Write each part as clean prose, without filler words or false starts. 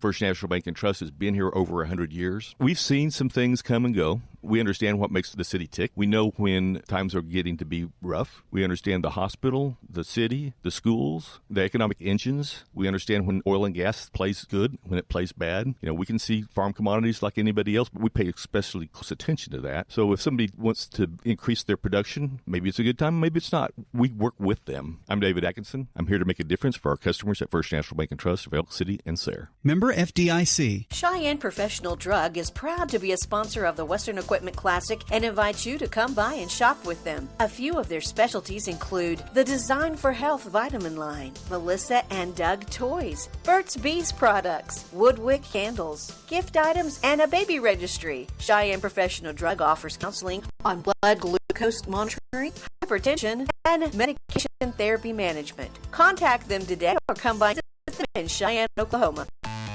First National Bank and Trust has been here over 100 years. We've seen some things come and go. We understand what makes the city tick. We know when times are getting to be rough. We understand the hospital, the city, the schools, the economic engines. We understand when oil and gas plays good, when it plays bad. We can see farm commodities like anybody else, but we pay especially close attention to that. So if somebody wants to increase their production, maybe it's a good time, maybe it's not. We work with them. I'm David Atkinson. I'm here to make a difference for our customers at First National Bank and Trust of Elk City and Sayre. Member FDIC. Cheyenne Professional Drug is proud to be a sponsor of the Western Equipment Classic and invites you to come by and shop with them. A few of their specialties include the Design for Health vitamin line, Melissa and Doug toys, Burt's Bees products, Woodwick candles, gift items, and a baby registry. Cheyenne Professional Drug offers counseling on blood glucose monitoring, hypertension, and medication therapy management. Contact them today or come by with them in Cheyenne, Oklahoma.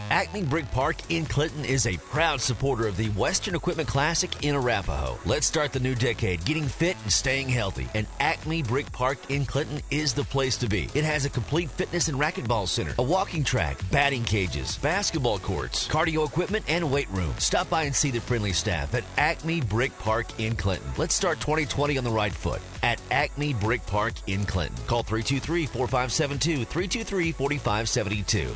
Acme Brick Park in Clinton is a proud supporter of the Western Equipment Classic in Arapahoe. Let's start the new decade getting fit and staying healthy. And Acme Brick Park in Clinton is the place to be. It has a complete fitness and racquetball center, a walking track, batting cages, basketball courts, cardio equipment, and weight room. Stop by and see the friendly staff at Acme Brick Park in Clinton. Let's start 2020 on the right foot at Acme Brick Park in Clinton. Call 323-4572, 323-4572.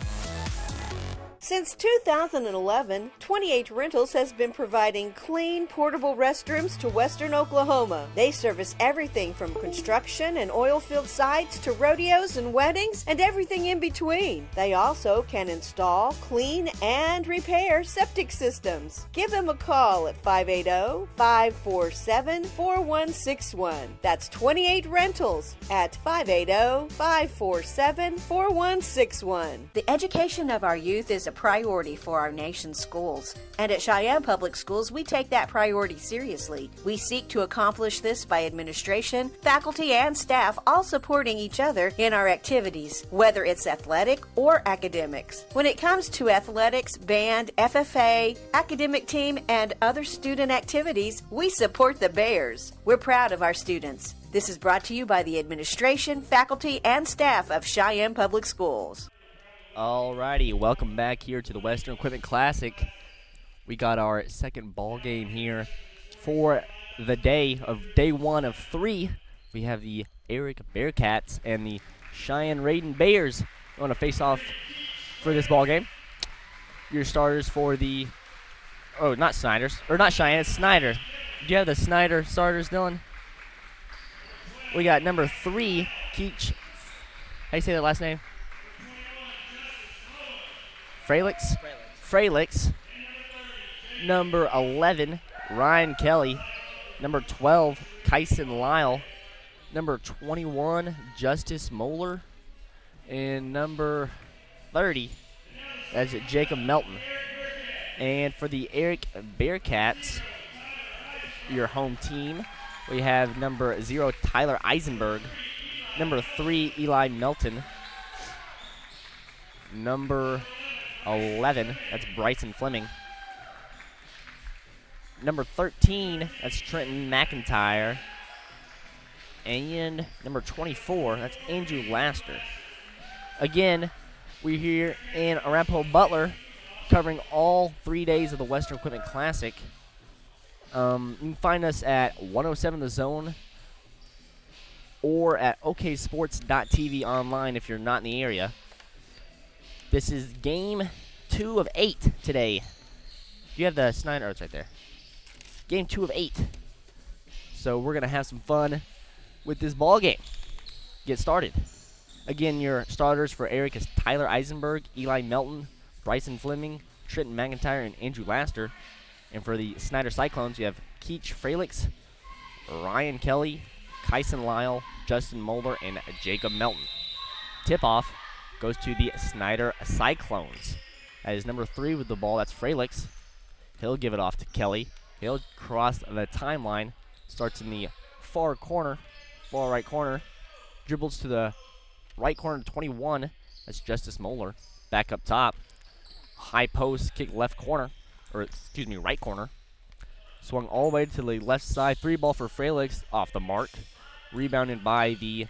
Since 2011, 28 Rentals has been providing clean, portable restrooms to Western Oklahoma. They service everything from construction and oil field sites to rodeos and weddings and everything in between. They also can install, clean, and repair septic systems. Give them a call at 580-547-4161. That's 28 Rentals at 580-547-4161. The education of our youth is a priority for our nation's schools. And at Cheyenne Public Schools, we take that priority seriously. We seek to accomplish this by administration, faculty, and staff all supporting each other in our activities, whether it's athletic or academics. When it comes to athletics, band, FFA, academic team, and other student activities, we support the Bears. We're proud of our students. This is brought to you by the administration, faculty, and staff of Cheyenne Public Schools. Alrighty, welcome back here to the Western Equipment Classic. We got our second ball game here for the day one of 3. We have the Erick Bearcats and the Cheyenne Raiden Bears going to face off for this ball game. Your starters for the not Cheyenne, it's Snyder. Do you have the Snyder starters, Dylan? We got number 3, Keach. How do you say that last name? Fralix. Number 11, Ryan Kelly. Number 12, Kyson Lyle. Number 21, Justice Moeller. And number 30, that's Jacob Melton. And for the Erick Bearcats, your home team, we have number 0, Tyler Eisenberg. Number 3, Eli Melton. Number 11, that's Bryson Fleming. Number 13, that's Trenton McIntyre. And number 24, that's Andrew Laster. Again, we're here in Arapahoe Butler covering all 3 days of the Western Equipment Classic. You can find us at 107 The Zone or at oksports.tv online if you're not in the area. This is game 2 of 8 today. Do you have the Snyder? Oh, it's right there. Game 2 of 8. So we're going to have some fun with this ball game. Get started. Again, your starters for Erick is Tyler Eisenberg, Eli Melton, Bryson Fleming, Trenton McIntyre, and Andrew Laster. And for the Snyder Cyclones, you have Keach Fralix, Ryan Kelly, Kyson Lyle, Justin Moeller, and Jacob Melton. Tip-off goes to the Snyder Cyclones. That is number 3 with the ball. That's Fralix. He'll give it off to Kelly. He'll cross the timeline. Starts in the far right corner. Dribbles to the right corner to 21. That's Justice Moeller. Back up top. High post, kick left corner. Right corner. Swung all the way to the left side. 3 ball for Fralix off the mark. Rebounded by the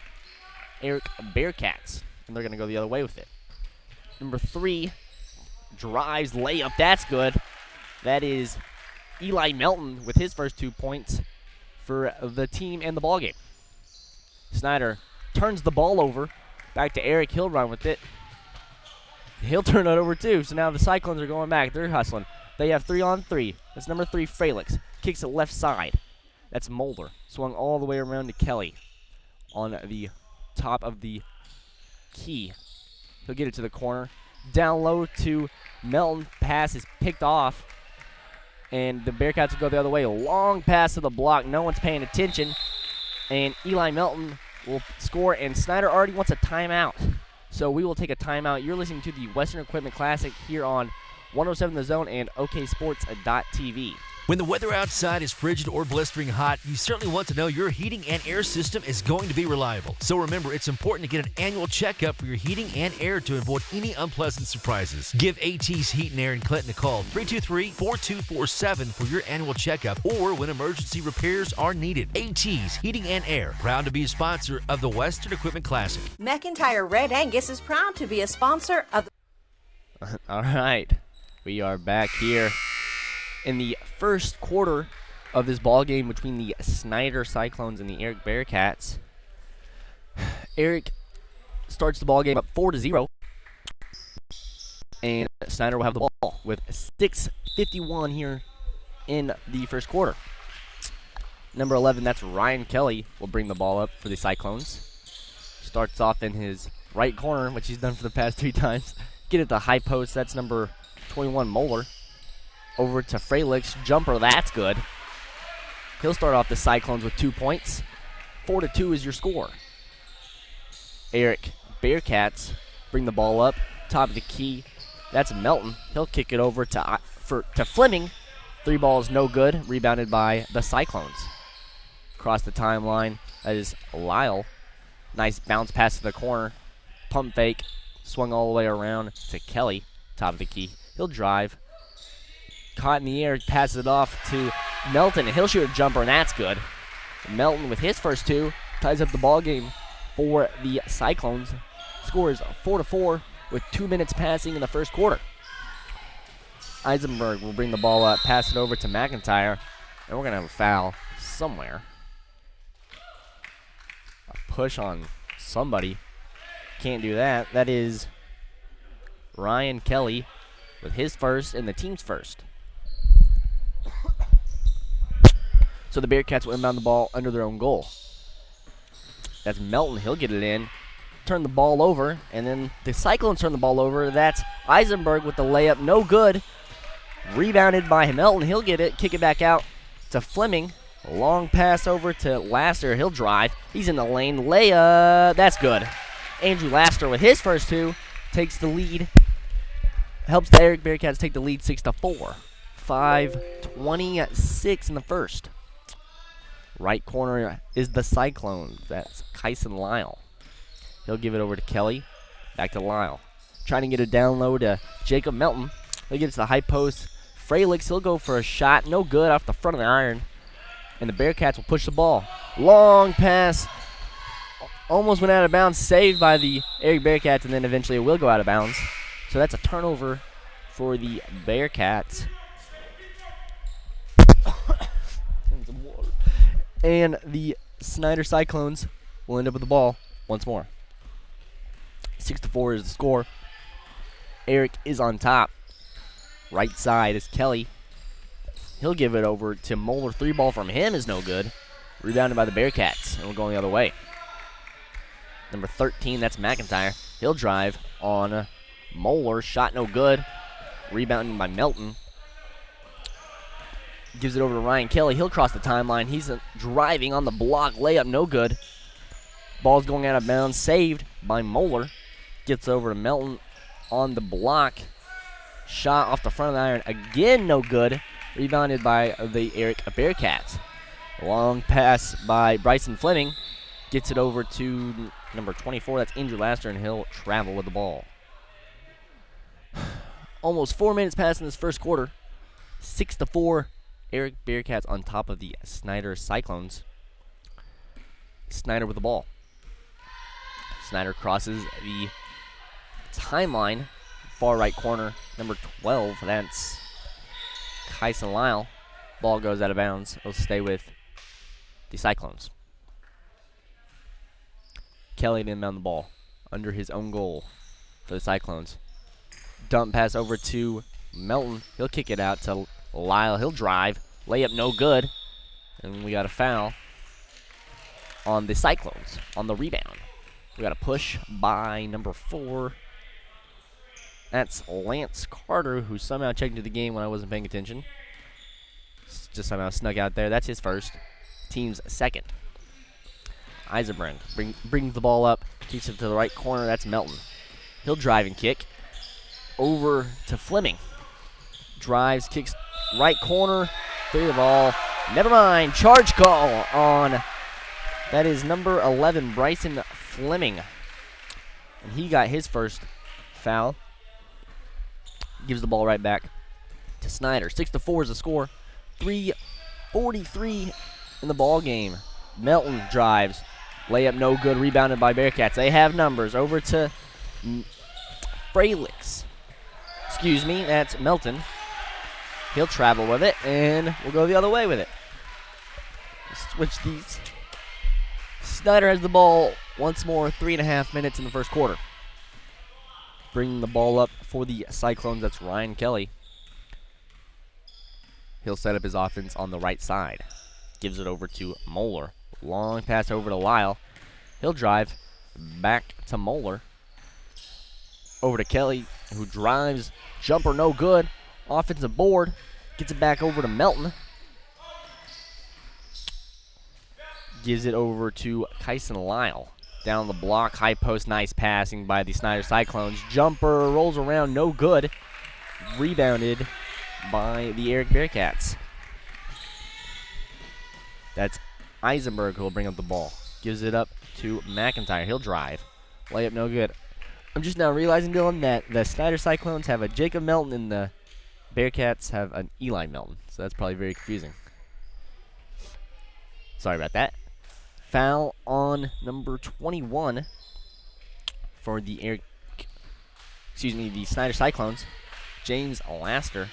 Erick Bearcats. And they're going to go the other way with it. Number 3, drives, layup. That's good. That is Eli Melton with his first 2 points for the team and the ball game. Snyder turns the ball over. Back to Erick. He'll run with it. He'll turn it over too. So now the Cyclones are going back. They're hustling. They have 3-on-3. That's number 3, Fralix. Kicks it left side. That's Mulder. Swung all the way around to Kelly on the top of the key. He'll get it to the corner. Down low to Melton. Pass is picked off. And the Bearcats will go the other way. A long pass to the block. No one's paying attention. And Eli Melton will score. And Snyder already wants a timeout. So we will take a timeout. You're listening to the Western Equipment Classic here on 107 The Zone and OKSports.tv. When the weather outside is frigid or blistering hot, you certainly want to know your heating and air system is going to be reliable. So remember, it's important to get an annual checkup for your heating and air to avoid any unpleasant surprises. Give AT's Heat and Air in Clinton a call, 323-4247 for your annual checkup or when emergency repairs are needed. AT's Heating and Air, proud to be a sponsor of the Western Equipment Classic. McIntyre Red Angus is proud to be a sponsor of the All right. We are back here in the first quarter of this ball game between the Snyder Cyclones and the Erick Bearcats. Erick starts the ball game up 4-0, and Snyder will have the ball with 6:51 here in the first quarter. Number 11, that's Ryan Kelly, will bring the ball up for the Cyclones. Starts off in his right corner, which he's done for the past 3 times. Get it to high post. That's number 21, Moeller. Over to Fralix. Jumper, that's good. He'll start off the Cyclones with 2 points. 4-2 is your score. Erick Bearcats bring the ball up. Top of the key. That's Melton. He'll kick it over to Fleming. 3 balls, no good. Rebounded by the Cyclones. Across the timeline, that is Lyle. Nice bounce pass to the corner. Pump fake. Swung all the way around to Kelly. Top of the key. He'll drive. Caught in the air, passes it off to Melton, and he'll shoot a jumper, and that's good. Melton with his first 2 ties up the ball game for the Cyclones. Scores 4-4 with 2 minutes passing in the first quarter. Eisenberg will bring the ball up, pass it over to McIntyre, and we're going to have a foul somewhere. A push on somebody. Can't do that. That is Ryan Kelly with his first and the team's first. So the Bearcats will inbound the ball under their own goal. That's Melton. He'll get it in. Turn the ball over. And then the Cyclones turn the ball over. That's Eisenberg with the layup. No good. Rebounded by Melton. He'll get it. Kick it back out to Fleming. A long pass over to Laster. He'll drive. He's in the lane. Layup. That's good. Andrew Laster with his first 2 takes the lead. Helps the Erick Bearcats take the lead 6-4. 5:26 in the first. Right corner is the Cyclones. That's Kyson Lyle. He'll give it over to Kelly. Back to Lyle. Trying to get it down low to Jacob Melton. He'll get it to the high post. Fralix, he'll go for a shot. No good off the front of the iron. And the Bearcats will push the ball. Long pass. Almost went out of bounds. Saved by the Erick Bearcats, and then eventually it will go out of bounds. So that's a turnover for the Bearcats. And the Snyder Cyclones will end up with the ball once more. 6-4 is the score. Erick is on top. Right side is Kelly. He'll give it over to Moeller. 3 ball from him is no good. Rebounded by the Bearcats, and we're going the other way. Number 13, that's McIntyre. He'll drive on Moeller. Shot no good. Rebounded by Melton. Gives it over to Ryan Kelly. He'll cross the timeline. He's driving on the block. Layup no good. Ball's going out of bounds. Saved by Moeller. Gets over to Melton on the block. Shot off the front of the iron. Again no good. Rebounded by the Erick Bearcats. Long pass by Bryson Fleming. Gets it over to number 24. That's Andrew Laster, and he'll travel with the ball. Almost 4 minutes passed in this first quarter. 6-4. Erick Bearcats on top of the Snyder Cyclones. Snyder with the ball. Snyder crosses the timeline. far right corner, number 12. That's Kyson Lyle. Ball goes out of bounds. It'll stay with the Cyclones. Kelly didn't mound the ball under his own goal for the Cyclones. Dump pass over to Melton. He'll kick it out to Lyle. He'll drive. Layup no good. And we got a foul on the Cyclones on the rebound. We got a push by number 4. That's Lance Carter, who somehow checked into the game when I wasn't paying attention. Just somehow snuck out there. That's his first. Team's second. Eisenbrand brings the ball up. Kicks it to the right corner. That's Melton. He'll drive and kick. Over to Fleming. Drives, kicks right corner. Through the ball. Never mind. Charge call on. That is number 11, Bryson Fleming. And he got his first foul. Gives the ball right back to Snyder. 6-4 is the score. 3:43 in the ball game. Melton drives. Layup no good. Rebounded by Bearcats. They have numbers. Over to Fralix. Excuse me. That's Melton. He'll travel with it, and we'll go the other way with it. Switch these. Snyder has the ball once more. 3.5 minutes in the first quarter. Bringing the ball up for the Cyclones. That's Ryan Kelly. He'll set up his offense on the right side. Gives it over to Moeller. Long pass over to Lyle. He'll drive back to Moeller. Over to Kelly, who drives. Jumper no good. Offensive board. Gets it back over to Melton. Gives it over to Kyson Lyle. Down the block, high post, nice passing by the Snyder Cyclones. Jumper rolls around, no good. Rebounded by the Erick Bearcats. That's Eisenberg who will bring up the ball. Gives it up to McIntyre. He'll drive. Layup no good. I'm just now realizing, Dylan, that the Snyder Cyclones have a Jacob Melton and the Bearcats have an Eli Melton. So that's probably very confusing. Sorry about that. Foul on number 21 for the the Snyder Cyclones. James Laster.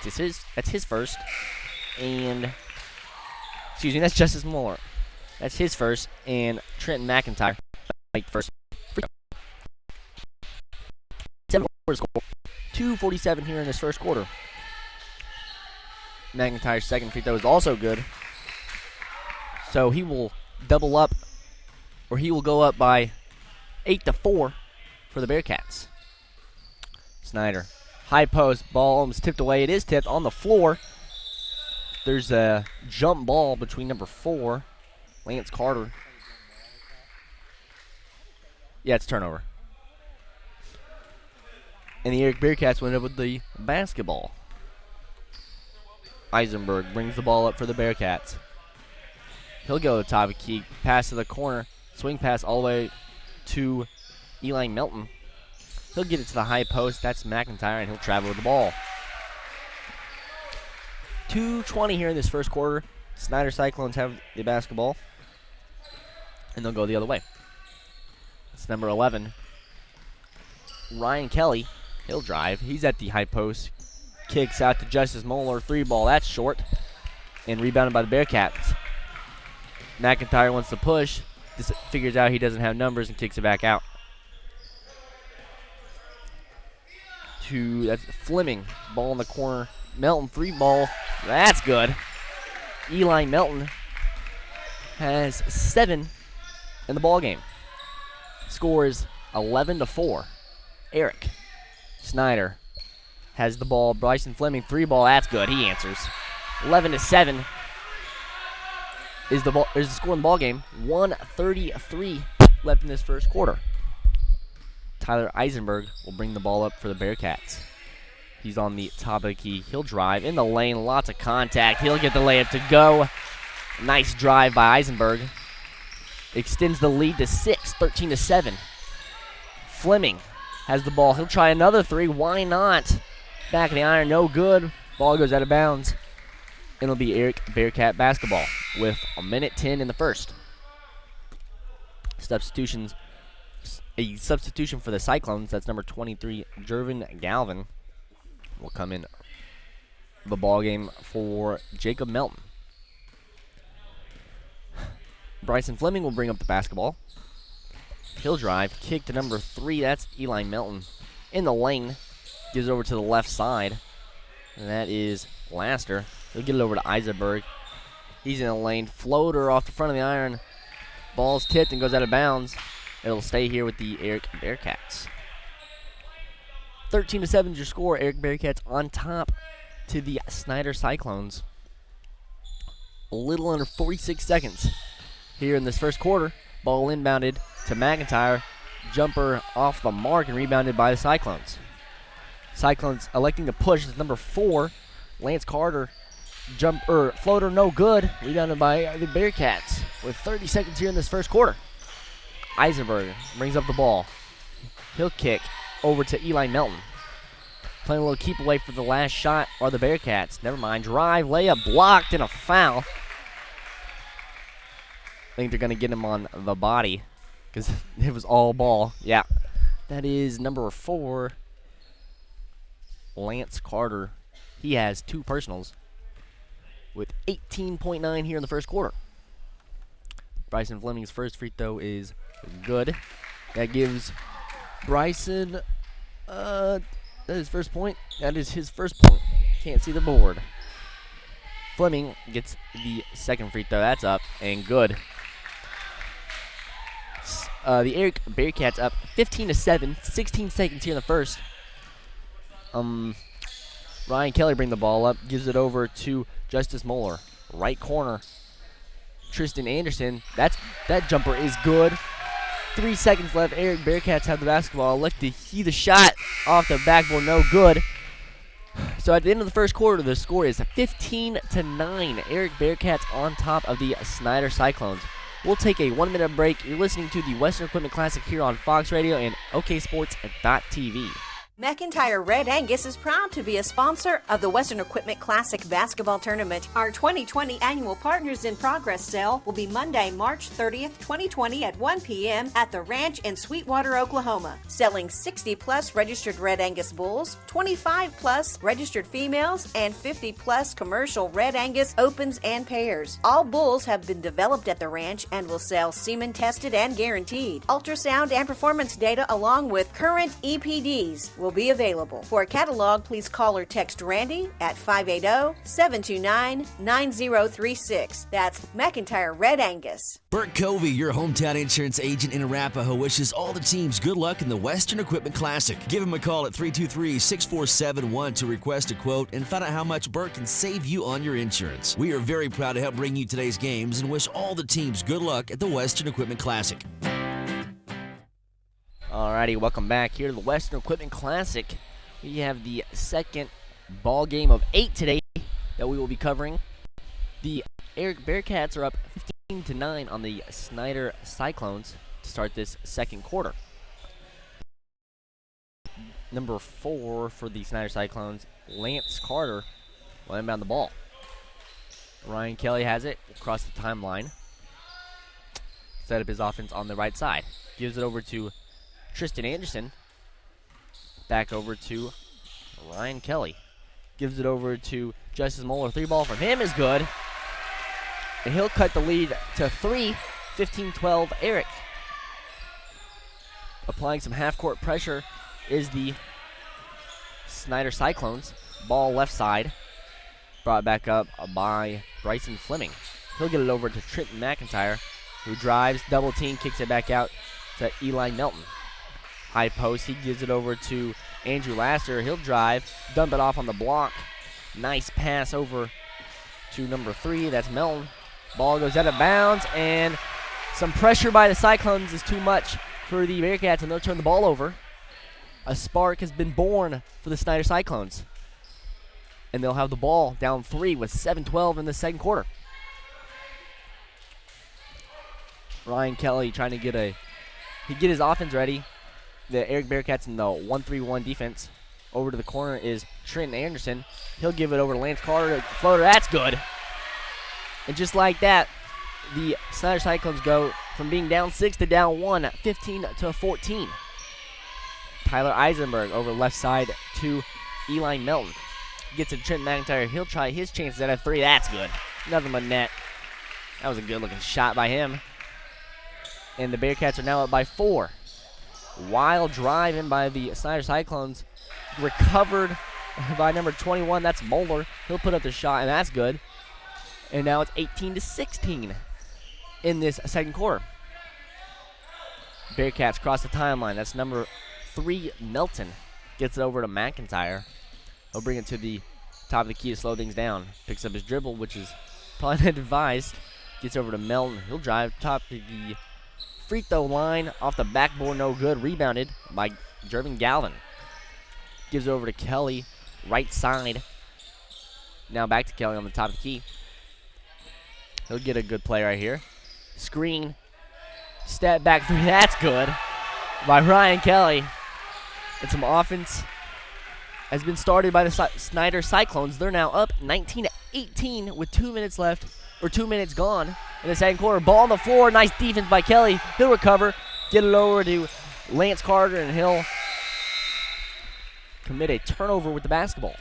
That's his first. And that's Justice Moore. That's his first. And Trenton McIntyre first. 2:47 here in this first quarter. McIntyre's second free throw is also good. So he will double up, or he will go up by 8-4 for the Bearcats. Snyder, high post, ball almost tipped away. It is tipped on the floor. There's a jump ball between number 4, Lance Carter. Yeah, it's turnover. And the Erick Bearcats went up with the basketball. Eisenberg brings the ball up for the Bearcats. He'll go to the top of the key, pass to the corner, swing pass all the way to Eli Melton. He'll get it to the high post. That's McIntyre, and he'll travel with the ball. 2:20 here in this first quarter. Snyder Cyclones have the basketball, and they'll go the other way. It's number 11, Ryan Kelly. He'll drive. He's at the high post. Kicks out to Justice Moeller. 3-ball. That's short. And rebounded by the Bearcats. McIntyre wants to push. Just figures out he doesn't have numbers and kicks it back out. That's Fleming. Ball in the corner. Melton, 3-ball. That's good. Eli Melton has 7 in the ball game. Score is 11-4. Erick. Snyder has the ball. Bryson Fleming, 3-ball. That's good. He answers. 11-7 is the score in the ball game. 1:33 left in this first quarter. Tyler Eisenberg will bring the ball up for the Bearcats. He's on the top of the key. He'll drive in the lane. Lots of contact. He'll get the layup to go. Nice drive by Eisenberg. Extends the lead to 6, 13-7. Fleming has the ball. He'll try another 3. Why not? Back of the iron, no good. Ball goes out of bounds. It'll be Erick Bearcat basketball with 1:10 in the first. Substitutions A substitution for the Cyclones. That's number 23, Jervin Galvin, will come in the ball game for Jacob Melton. Bryson Fleming will bring up the basketball. He'll drive, kick to number 3. That's Eli Melton in the lane. Gives it over to the left side. And that is Laster. He'll get it over to Eisenberg. He's in the lane. Floater off the front of the iron. Ball's tipped and goes out of bounds. It'll stay here with the Erick Bearcats. 13-7 is your score. Erick Bearcats on top to the Snyder Cyclones. A little under 46 seconds here in this first quarter. Ball inbounded to McIntyre. Jumper off the mark and rebounded by the Cyclones. Cyclones electing to push is number 4, Lance Carter. Floater no good. Rebounded by the Bearcats with 30 seconds here in this first quarter. Eisenberg brings up the ball. He'll kick over to Eli Melton. Playing a little keep away for the last shot are the Bearcats. Never mind. Drive, layup, blocked, and a foul. I think they're going to get him on the body because it was all ball. Yeah. That is number 4, Lance Carter. He has 2 personals with 18.9 here in the first quarter. Bryson Fleming's first free throw is good. That gives Bryson that is his first point. That is his first point. Can't see the board. Fleming gets the second free throw. That's up and good. The Erick Bearcats up 15-7. 16 seconds here in the first. Ryan Kelly bring the ball up. Gives it over to Justice Moeller. Right corner. Tristan Anderson. That jumper is good. 3 seconds left. Erick Bearcats have the basketball. Look to heave the shot off the backboard. No good. So at the end of the first quarter, the score is 15-9. Erick Bearcats on top of the Snyder Cyclones. We'll take a 1-minute break. You're listening to the Western Equipment Classic here on Fox Radio and OKSports.tv. McIntyre Red Angus is proud to be a sponsor of the Western Equipment Classic Basketball Tournament. Our 2020 Annual Partners in Progress sale will be Monday, March 30th, 2020 at 1 p.m. at the Ranch in Sweetwater, Oklahoma. Selling 60-plus registered Red Angus bulls, 25-plus registered females, and 50-plus commercial Red Angus opens and pairs. All bulls have been developed at the ranch and will sell semen tested and guaranteed. Ultrasound and performance data along with current EPDs will be available. For a catalog, please call or text Randy at 580-729-9036. That's McIntyre Red Angus. Bert Covey, your hometown insurance agent in Arapahoe, wishes all the teams good luck in the Western Equipment Classic. Give him a call at 323-6471 to request a quote and find out how much Bert can save you on your insurance. We are very proud to help bring you today's games and wish all the teams good luck at the Western Equipment Classic. Alrighty, welcome back here to the Western Equipment Classic. We have the second ball game of 8 today that we will be covering. The Erick Bearcats are up 15-9 on the Snyder Cyclones to start this second quarter. Number 4 for the Snyder Cyclones, Lance Carter, will inbound the ball. Ryan Kelly has it across the timeline. Set up his offense on the right side. Gives it over to Tristan Anderson. Back over to Ryan Kelly. Gives it over to Justice Moeller. 3-ball from him is good. And he'll cut the lead to 3. 15-12 Erick. Applying some half-court pressure is the Snyder Cyclones. Ball left side. Brought back up by Bryson Fleming. He'll get it over to Trenton McIntyre, who drives, double team, kicks it back out to Eli Melton. High post, he gives it over to Andrew Laster. He'll drive, dump it off on the block. Nice pass over to number 3, that's Melton. Ball goes out of bounds, and some pressure by the Cyclones is too much for the Bearcats, and they'll turn the ball over. A spark has been born for the Snyder Cyclones. And they'll have the ball down 3 with 7:12 in the second quarter. Ryan Kelly trying to get his offense ready. The Erick Bearcats in the 1-3-1 defense. Over to the corner is Trenton Anderson. He'll give it over to Lance Carter. Floater, that's good. And just like that, the Snyder Cyclones go from being down 6 to down 1, 15 to 14. Tyler Eisenberg over left side to Eli Melton. Gets to Trent McIntyre. He'll try his chances at a 3. That's good. Nothing but net. That was a good-looking shot by him. And the Bearcats are now up by 4. Wild drive in by the Snyder Cyclones. Recovered by number 21. That's Moeller. He'll put up the shot, and that's good. And now it's 18 to 16 in this second quarter. Bearcats cross the timeline. That's number 3, Melton. Gets it over to McIntyre. He'll bring it to the top of the key to slow things down. Picks up his dribble, which is probably not advised. Gets over to Melton. He'll drive top of the free throw line. Off the backboard, no good. Rebounded by Jervin Galvin. Gives it over to Kelly, right side. Now back to Kelly on the top of the key. He'll get a good play right here. Screen. Step back 3. That's good by Ryan Kelly. And some offense has been started by the Snyder Cyclones. They're now up 19 to 18 with 2 minutes left, or 2 minutes gone in the second quarter. Ball on the floor. Nice defense by Kelly. He'll recover. Get it over to Lance Carter, and he'll commit a turnover with the basketball.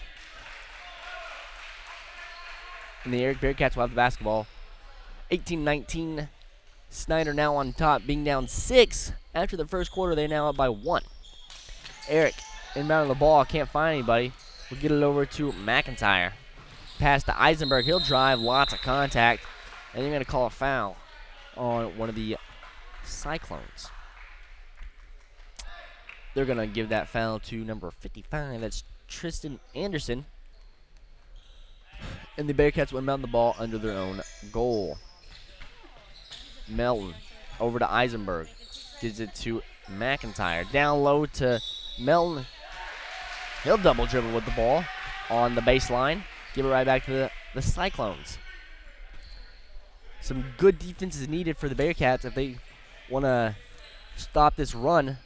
And the Erick Bearcats will have the basketball. 18-19. Snyder now on top, being down 6 after the first quarter. They're now up by 1. Erick inbounding the ball, can't find anybody. We'll get it over to McIntyre. Pass to Eisenberg. He'll drive, lots of contact, and they're going to call a foul on one of the Cyclones. They're going to give that foul to number 55. That's Tristan Anderson. And the Bearcats will inbound the ball under their own goal. Melton over to Eisenberg. Gives it to McIntyre. Down low to Melton. He'll double dribble with the ball on the baseline. Give it right back to the Cyclones. Some good defense is needed for the Bearcats if they want to stop this run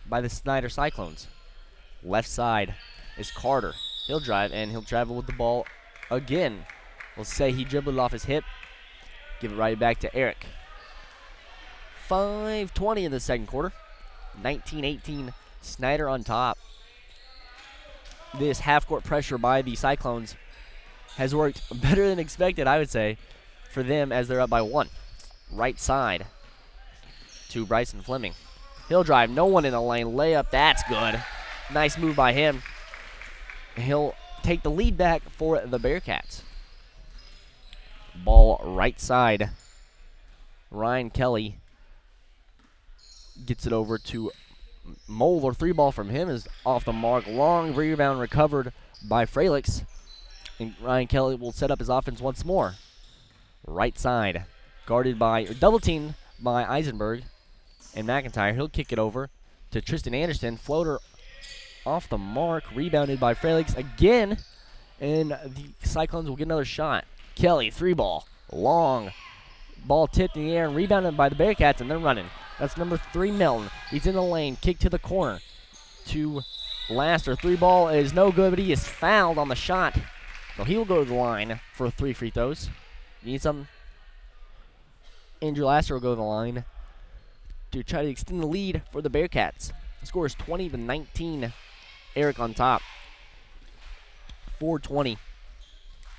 by the Snyder Cyclones. Left side is Carter. He'll drive, and he'll travel with the ball again. We'll say he dribbled it off his hip. Give it right back to Erick. 5:20 in the second quarter. 19-18. Snyder on top. This half-court pressure by the Cyclones has worked better than expected, I would say, for them as they're up by 1. Right side to Bryson Fleming. He'll drive. No one in the lane. Layup. That's good. Nice move by him. He'll take the lead back for the Bearcats. Ball right side. Ryan Kelly gets it over to Moeller. 3 ball from him is off the mark. Long rebound recovered by Fralix. And Ryan Kelly will set up his offense once more. Right side. Guarded by, or double teamed by Eisenberg and McIntyre. He'll kick it over to Tristan Anderson. Floater off the mark. Rebounded by Fralix again. And the Cyclones will get another shot. Kelly, 3 ball. Long. Ball tipped in the air and rebounded by the Bearcats, and they're running. That's number 3, Melton. He's in the lane. Kick to the corner to Laster. 3 ball is no good, but he is fouled on the shot. So he will go to the line for 3 free throws. Need some. Andrew Laster will go to the line to try to extend the lead for the Bearcats. The score is 20-19. Erick on top. 4:20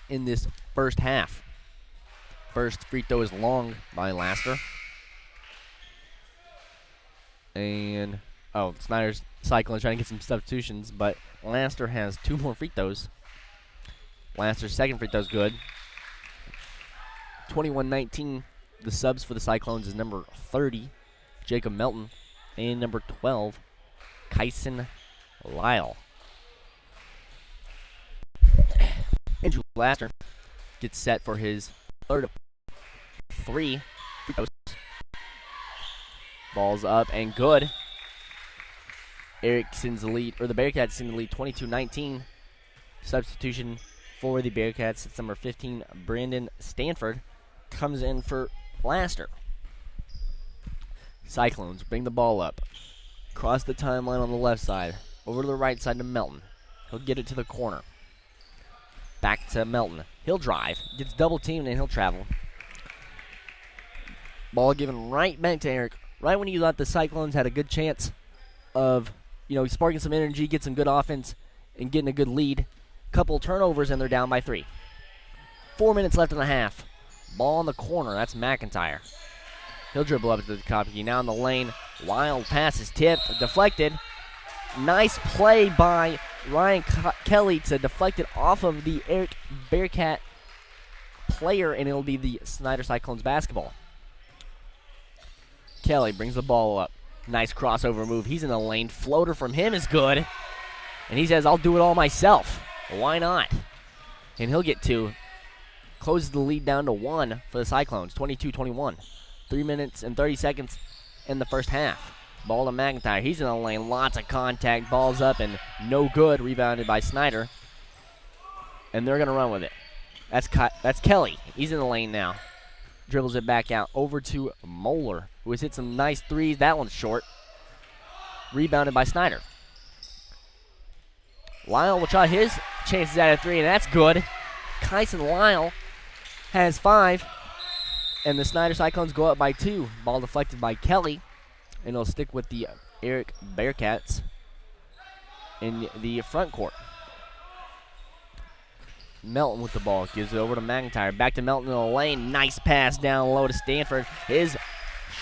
in this first half. First free throw is long by Laster. And, Snyder's Cyclone trying to get some substitutions, but Laster has 2 more free throws. Laster's second free throw is good. 21-19. The subs for the Cyclones is number 30, Jacob Melton, and number 12, Kyson Lyle. Andrew Laster gets set for his third of 3 free throws. Ball's up and good. Erick sends the lead, or the Bearcats send the lead 22-19. Substitution for the Bearcats. It's number 15, Brandon Stanford, comes in for Laster. Cyclones bring the ball up. Cross the timeline on the left side. Over to the right side to Melton. He'll get it to the corner. Back to Melton. He'll drive. Gets double teamed and he'll travel. Ball given right back to Erick. Right when you thought the Cyclones had a good chance of, sparking some energy, get some good offense, and getting a good lead. Couple turnovers, and they're down by 3. 4 minutes left in the half. Ball in the corner. That's McIntyre. He'll dribble up to the copy. Now in the lane. Wild pass is tipped. Deflected. Nice play by Ryan Kelly to deflect it off of the Erick Bearcat player, and it'll be the Snyder Cyclones basketball. Kelly brings the ball up. Nice crossover move. He's in the lane. Floater from him is good. And he says, I'll do it all myself. Why not? And he'll get 2. Closes the lead down to 1 for the Cyclones, 22-21. 3 minutes and 30 seconds in the first half. Ball to McIntyre. He's in the lane. Lots of contact. Ball's up and no good. Rebounded by Snyder. And they're going to run with it. That's Kelly. He's in the lane now. Dribbles it back out over to Moeller, who has hit some nice threes. That one's short. Rebounded by Snyder. Lyle will try his chances at a 3, and that's good. Kyson Lyle has 5, and the Snyder Cyclones go up by 2. Ball deflected by Kelly, and it'll stick with the Erick Bearcats in the front court. Melton with the ball. Gives it over to McIntyre. Back to Melton in the lane. Nice pass down low to Stanford. His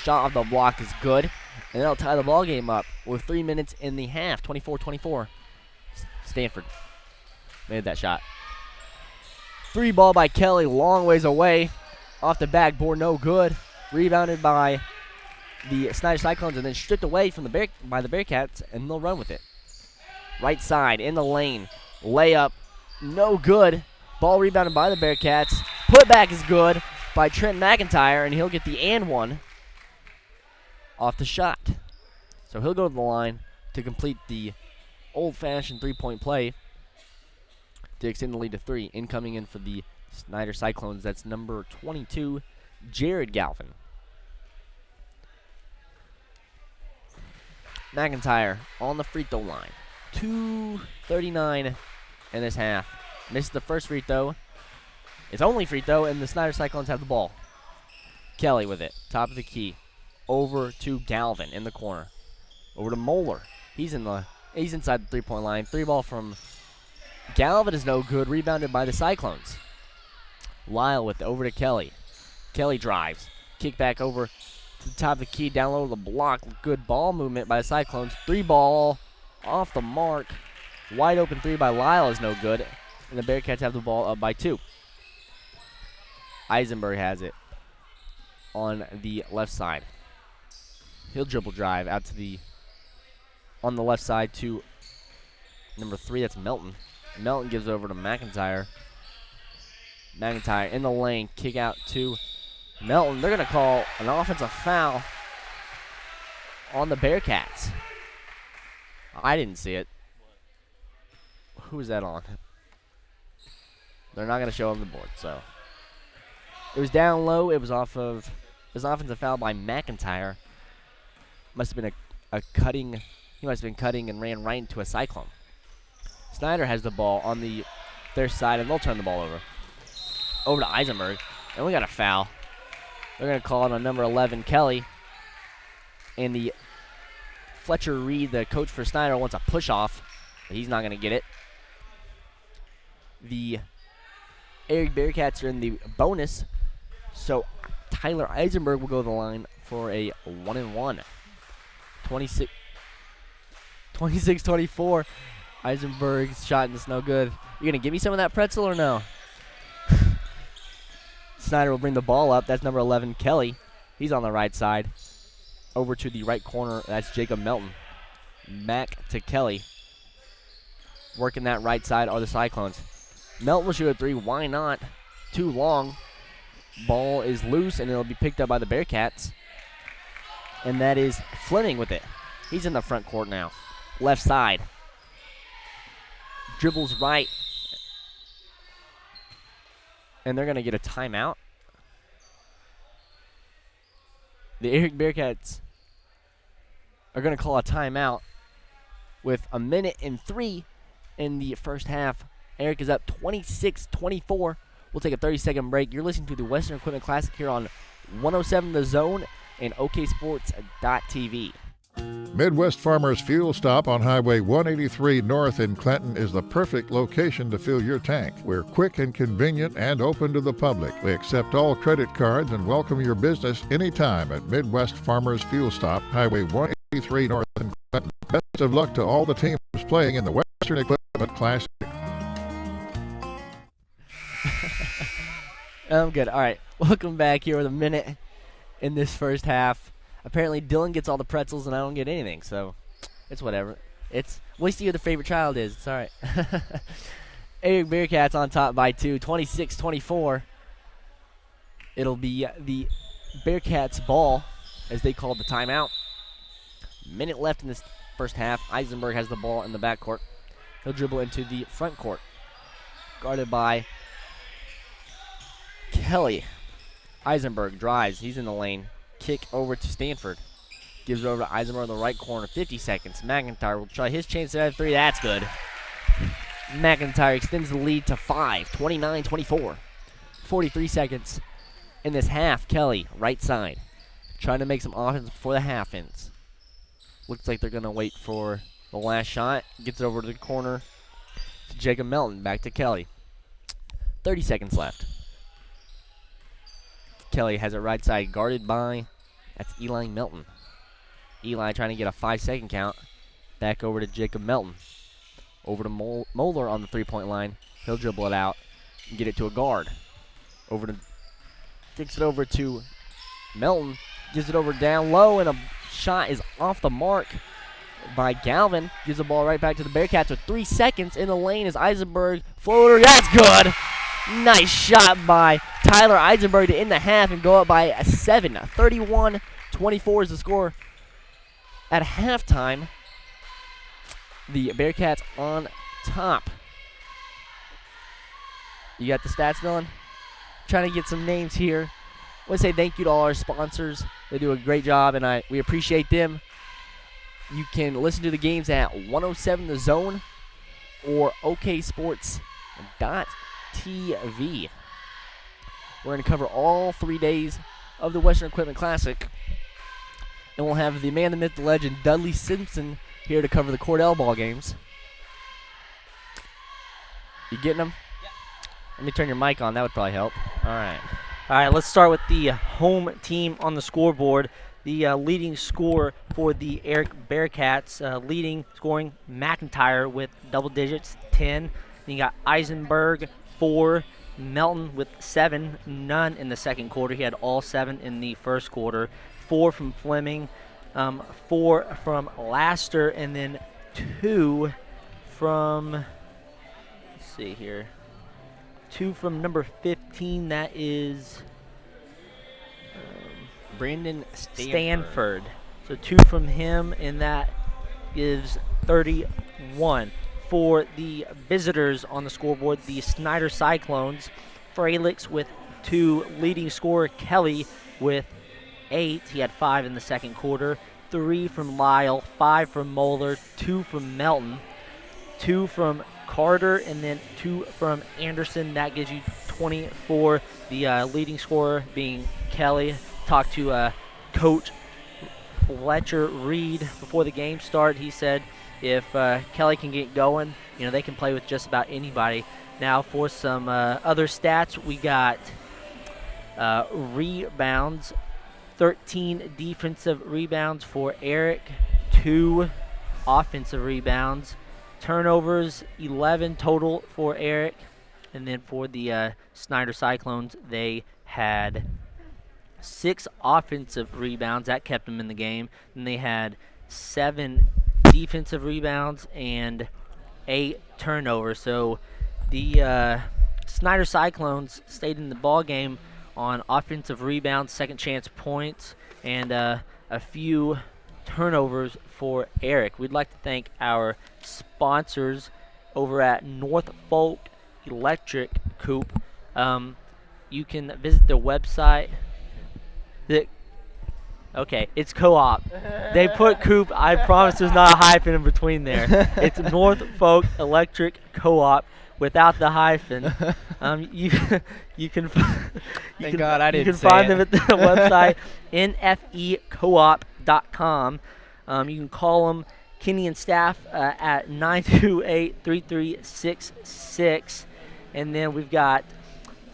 shot off the block is good. And they'll tie the ball game up with 3 minutes in the half. 24-24. Stanford made that shot. 3 ball by Kelly. Long ways away. Off the backboard. No good. Rebounded by the Snyder Cyclones and then stripped away from by the Bearcats. And they'll run with it. Right side in the lane. Layup. No good. Ball rebounded by the Bearcats. Putback is good by Trent McIntyre, and he'll get the and 1 off the shot. So he'll go to the line to complete the old-fashioned three-point play to extend the lead to 3. Incoming in for the Snyder Cyclones, that's number 22, Jared Galvin. McIntyre on the free throw line. 2:39 in this half. Misses the first free throw. It's only free throw, and the Snyder Cyclones have the ball. Kelly with it. Top of the key. Over to Galvin in the corner. Over to Moeller. He's inside the three-point line. 3 ball from Galvin is no good. Rebounded by the Cyclones. Lyle with it. Over to Kelly. Kelly drives. Kick back over to the top of the key. Down low to the block. Good ball movement by the Cyclones. 3 ball off the mark. Wide open 3 by Lyle is no good. And the Bearcats have the ball up by 2. Eisenberg has it on the left side. He'll dribble drive out to on the left side to number 3. That's Melton. Melton gives over to McIntyre. McIntyre in the lane. Kick out to Melton. They're going to call an offensive foul on the Bearcats. I didn't see it. Who is that on? They're not going to show on the board, so. It was down low. It was an offensive foul by McIntyre. Must have been a cutting. He must have been cutting and ran right into a Cyclone. Snyder has the ball on their side, and they'll turn the ball over. Over to Eisenberg. And we got a foul. They're going to call it on number 11, Kelly. And the Fletcher Reed, the coach for Snyder, wants a push-off. But he's not going to get it. The Erick Bearcats are in the bonus. So Tyler Eisenberg will go to the line for a 1-and-1. 26-24. Eisenberg's shot and it's no good. You going to give me some of that pretzel or no? Snyder will bring the ball up. That's number 11, Kelly. He's on the right side. Over to the right corner. That's Jacob Melton. Back to Kelly. Working that right side are the Cyclones. Melton will shoot a 3. Why not? Too long. Ball is loose, and it'll be picked up by the Bearcats. And that is Fleming with it. He's in the front court now. Left side. Dribbles right. And they're going to get a timeout. The Erick Bearcats are going to call a timeout with 1:03 in the first half. Erick is up 26-24. We'll take a 30-second break. You're listening to the Western Equipment Classic here on 107 The Zone and oksports.tv. Midwest Farmers Fuel Stop on Highway 183 North in Clinton is the perfect location to fill your tank. We're quick and convenient and open to the public. We accept all credit cards and welcome your business anytime at Midwest Farmers Fuel Stop, Highway 183 North in Clinton. Best of luck to all the teams playing in the Western Equipment Classic. I'm good. All right, welcome back here with a minute in this first half. Apparently, Dylan gets all the pretzels and I don't get anything, so it's whatever. It's wait till who the favorite child is. It's all right. Erick Bearcats on top by 2, 26-24. It'll be the Bearcats' ball as they called the timeout. Minute left in this first half. Eisenberg has the ball in the backcourt. He'll dribble into the front court, guarded by Kelly. Eisenberg drives. He's in the lane. Kick over to Stanford. Gives it over to Eisenberg in the right corner. 50 seconds. McIntyre will try his chance to have 3. That's good. McIntyre extends the lead to 5. 29-24. 43 seconds in this half. Kelly, right side. Trying to make some offense before the half ends. Looks like they're going to wait for the last shot. Gets it over to the corner to Jacob Melton. Back to Kelly. 30 seconds left. Kelly has it right side, guarded by, that's Eli Melton. Eli trying to get a 5-second count. Back over to Jacob Melton. Over to Moeller on the three-point line. He'll dribble it out and get it to a guard. Kicks it over to Melton. Gives it over down low, and a shot is off the mark by Galvin. Gives the ball right back to the Bearcats with 3 seconds in the lane as Eisenberg floater. That's good. Nice shot by Tyler Eisenberg to end the half and go up by 7. 31-24 is the score at halftime. The Bearcats on top. You got the stats, Dylan? Trying to get some names here. I want to say thank you to all our sponsors. They do a great job, and we appreciate them. You can listen to the games at 107 The Zone or oksports.tv. We're going to cover all 3 days of the Western Equipment Classic. And we'll have the man, the myth, the legend, Dudley Simpson, here to cover the Cordell ball games. You getting them? Yeah. Let me turn your mic on. That would probably help. All right. All right, let's start with the home team on the scoreboard. The leading scorer for the Erick Bearcats, scoring McIntyre with double digits, 10. Then you got Eisenberg, 4. Melton with 7, none in the second quarter. He had all 7 in the first quarter. 4 from Fleming, 4 from Laster, and then 2 from, let's see here, 2 from number 15. That is Brandon Stanford. So 2 from him, and that gives 31. For the visitors on the scoreboard, the Snyder Cyclones, Fralix with 2, leading scorer Kelly with 8. He had 5 in the second quarter. 3 from Lyle, 5 from Moeller, 2 from Melton, 2 from Carter, and then 2 from Anderson. That gives you 24. The leading scorer being Kelly. Talked to Coach Fletcher Reed before the game started. He said if Kelly can get going, they can play with just about anybody. Now for some other stats, we got rebounds, 13 defensive rebounds for Erick, 2 offensive rebounds, turnovers, 11 total for Erick, and then for the Snyder Cyclones, they had 6 offensive rebounds. That kept them in the game. And they had 7 defensive rebounds and 8 turnovers. So the Snyder Cyclones stayed in the ball game on offensive rebounds, second chance points, and a few turnovers for Erick. We'd like to thank our sponsors over at Norfolk Electric Coop. You can visit their website. Okay, it's co-op. They put Coop. I promise there's not a hyphen in between there. It's Norfolk Electric Co-op. without the hyphen. You can you Thank God I didn't you can say find it. them at the website nfecoop.com. You can call them, Kenny and staff, at 928-3366. And then we've got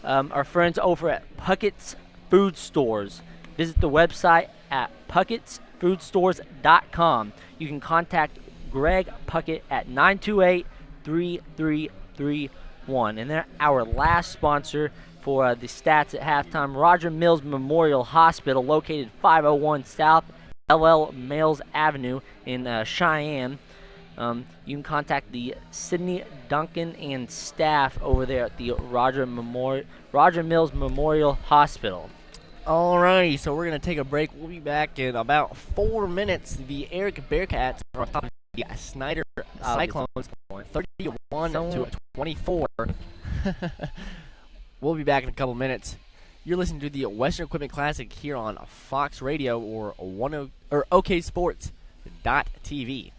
our friends over at Puckett's Food Stores. Visit the website at puckettsfoodstores.com. You can contact Greg Puckett at 928-3331. And they're our last sponsor for the stats at halftime. Roger Mills Memorial Hospital, located 501 South LL Mills Avenue in Cheyenne. You can contact the Sidney Duncan and staff over there at the Roger Mills Memorial Hospital. Alrighty, so we're going to take a break. We'll be back in about 4 minutes. The Erick Bearcats are on top of the Snyder Cyclones, 31-24. We'll be back in a couple minutes. You're listening to the Western Equipment Classic here on Fox Radio or OKSports.tv.